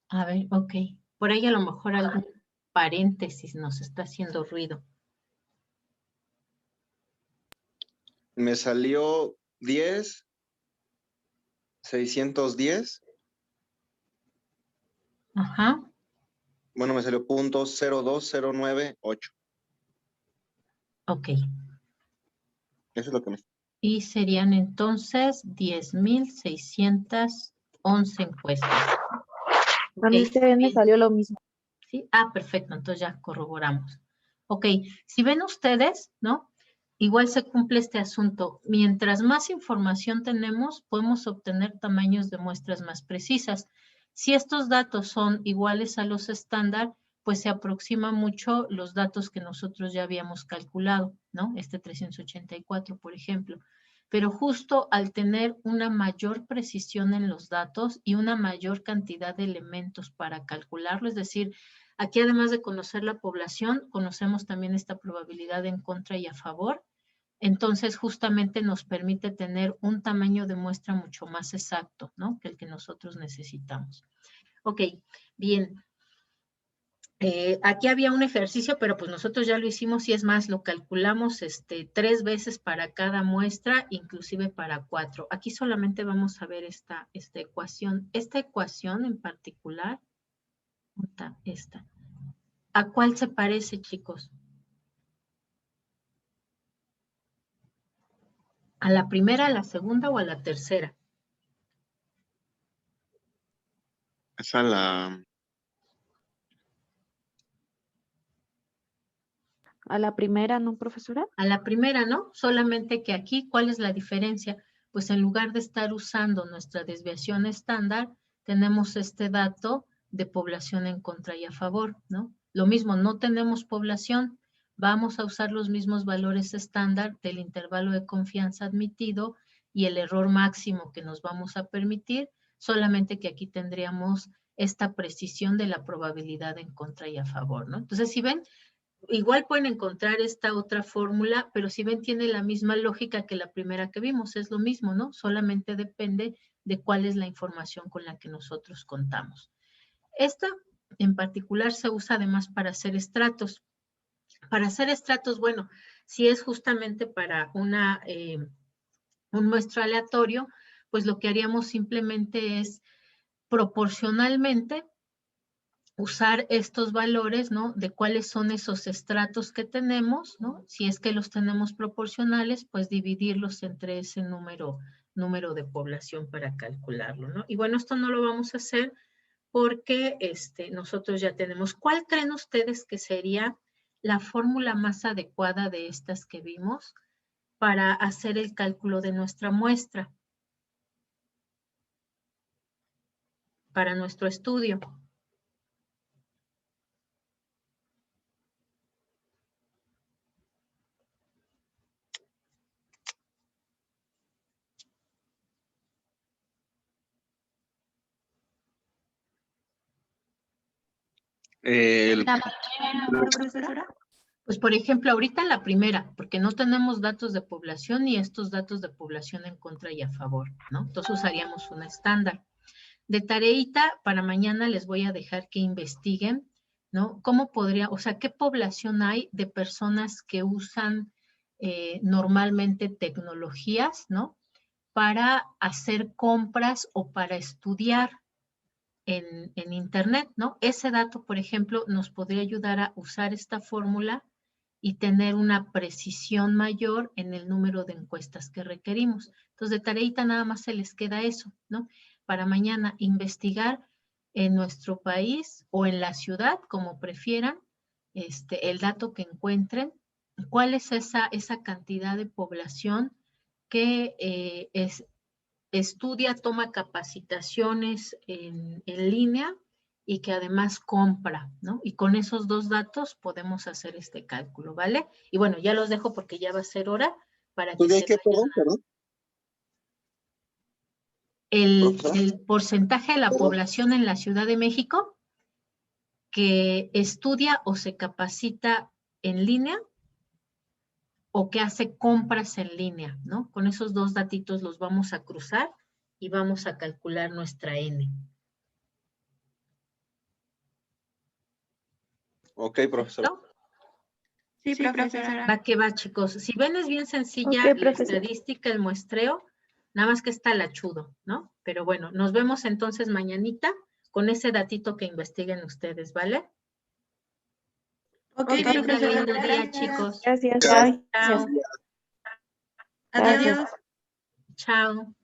A ver, ok. Por ahí a lo mejor algún paréntesis nos está haciendo ruido. Me salió 10,610. Ajá. Bueno, me salió .02098. Ok. Eso es lo que me... Y serían entonces 10,611 encuestas. A mí Ok. también me salió lo mismo. ¿Sí? Ah, perfecto, entonces ya corroboramos. Ok, si ven ustedes, ¿no? Igual se cumple este asunto. Mientras más información tenemos, podemos obtener tamaños de muestras más precisas. Si estos datos son iguales a los estándar, pues se aproxima mucho los datos que nosotros ya habíamos calculado, ¿no? Este 384, por ejemplo. Pero justo al tener una mayor precisión en los datos y una mayor cantidad de elementos para calcularlo, es decir, aquí además de conocer la población, conocemos también esta probabilidad en contra y a favor, Entonces, justamente nos permite tener un tamaño de muestra mucho más exacto, ¿no? Que el que nosotros necesitamos. Ok, bien. Aquí había un ejercicio, pero pues nosotros ya lo hicimos y es más, lo calculamos 3 veces para cada muestra, inclusive para 4. Aquí solamente vamos a ver esta ecuación. Esta ecuación en particular, esta. ¿A cuál se parece, chicos? ¿A la primera, a la segunda o a la tercera? Es a la... A la primera, ¿no, profesora? A la primera, ¿no? Solamente que aquí, ¿cuál es la diferencia? Pues en lugar de estar usando nuestra desviación estándar, tenemos este dato de población en contra y a favor, ¿no? Lo mismo, no tenemos población, vamos a usar los mismos valores estándar del intervalo de confianza admitido y el error máximo que nos vamos a permitir, solamente que aquí tendríamos esta precisión de la probabilidad en contra y a favor, ¿no? Entonces, si ven, igual pueden encontrar esta otra fórmula, pero si ven tiene la misma lógica que la primera que vimos, es lo mismo, ¿no? Solamente depende de cuál es la información con la que nosotros contamos. Esta en particular se usa además para hacer estratos. Para hacer estratos, bueno, si es justamente para un muestro aleatorio, pues lo que haríamos simplemente es proporcionalmente usar estos valores, ¿no? De cuáles son esos estratos que tenemos, ¿no? Si es que los tenemos proporcionales, pues dividirlos entre ese número de población para calcularlo, ¿no? Y bueno, esto no lo vamos a hacer porque nosotros ya tenemos. ¿Cuál creen ustedes que sería la fórmula más adecuada de estas que vimos para hacer el cálculo de nuestra muestra? Para nuestro estudio. Profesora. Pues, por ejemplo, ahorita la primera, porque no tenemos datos de población ni estos datos de población en contra y a favor, ¿no? Entonces usaríamos una estándar. De tareita, para mañana les voy a dejar que investiguen, ¿no? ¿Cómo podría, o sea, qué población hay de personas que usan normalmente tecnologías, ¿no? Para hacer compras o para estudiar en Internet, ¿no? Ese dato, por ejemplo, nos podría ayudar a usar esta fórmula y tener una precisión mayor en el número de encuestas que requerimos. Entonces, de tareita nada más se les queda eso, ¿no? Para mañana investigar en nuestro país o en la ciudad, como prefieran, el dato que encuentren, cuál es esa cantidad de población que estudia, toma capacitaciones en línea y que además compra, ¿no? Y con esos dos datos podemos hacer este cálculo, ¿vale? Y bueno, ya los dejo porque ya va a ser hora para que se ¿Qué, perdón? el porcentaje de la población en la Ciudad de México que estudia o se capacita en línea o que hace compras en línea, ¿no? Con esos dos datitos los vamos a cruzar y vamos a calcular nuestra N. Ok, profesor. ¿No? Sí, profesora. Va que va, chicos. Si ven, es bien sencilla Ok, la profesora. estadística, el muestreo, nada más que está lachudo, ¿no? Pero bueno, nos vemos entonces mañanita con ese datito que investiguen ustedes, ¿vale? Ok, Que tengan profesora. lindo día, Gracias. chicos. Gracias. Gracias. Bye. Chao. Adiós. Chao.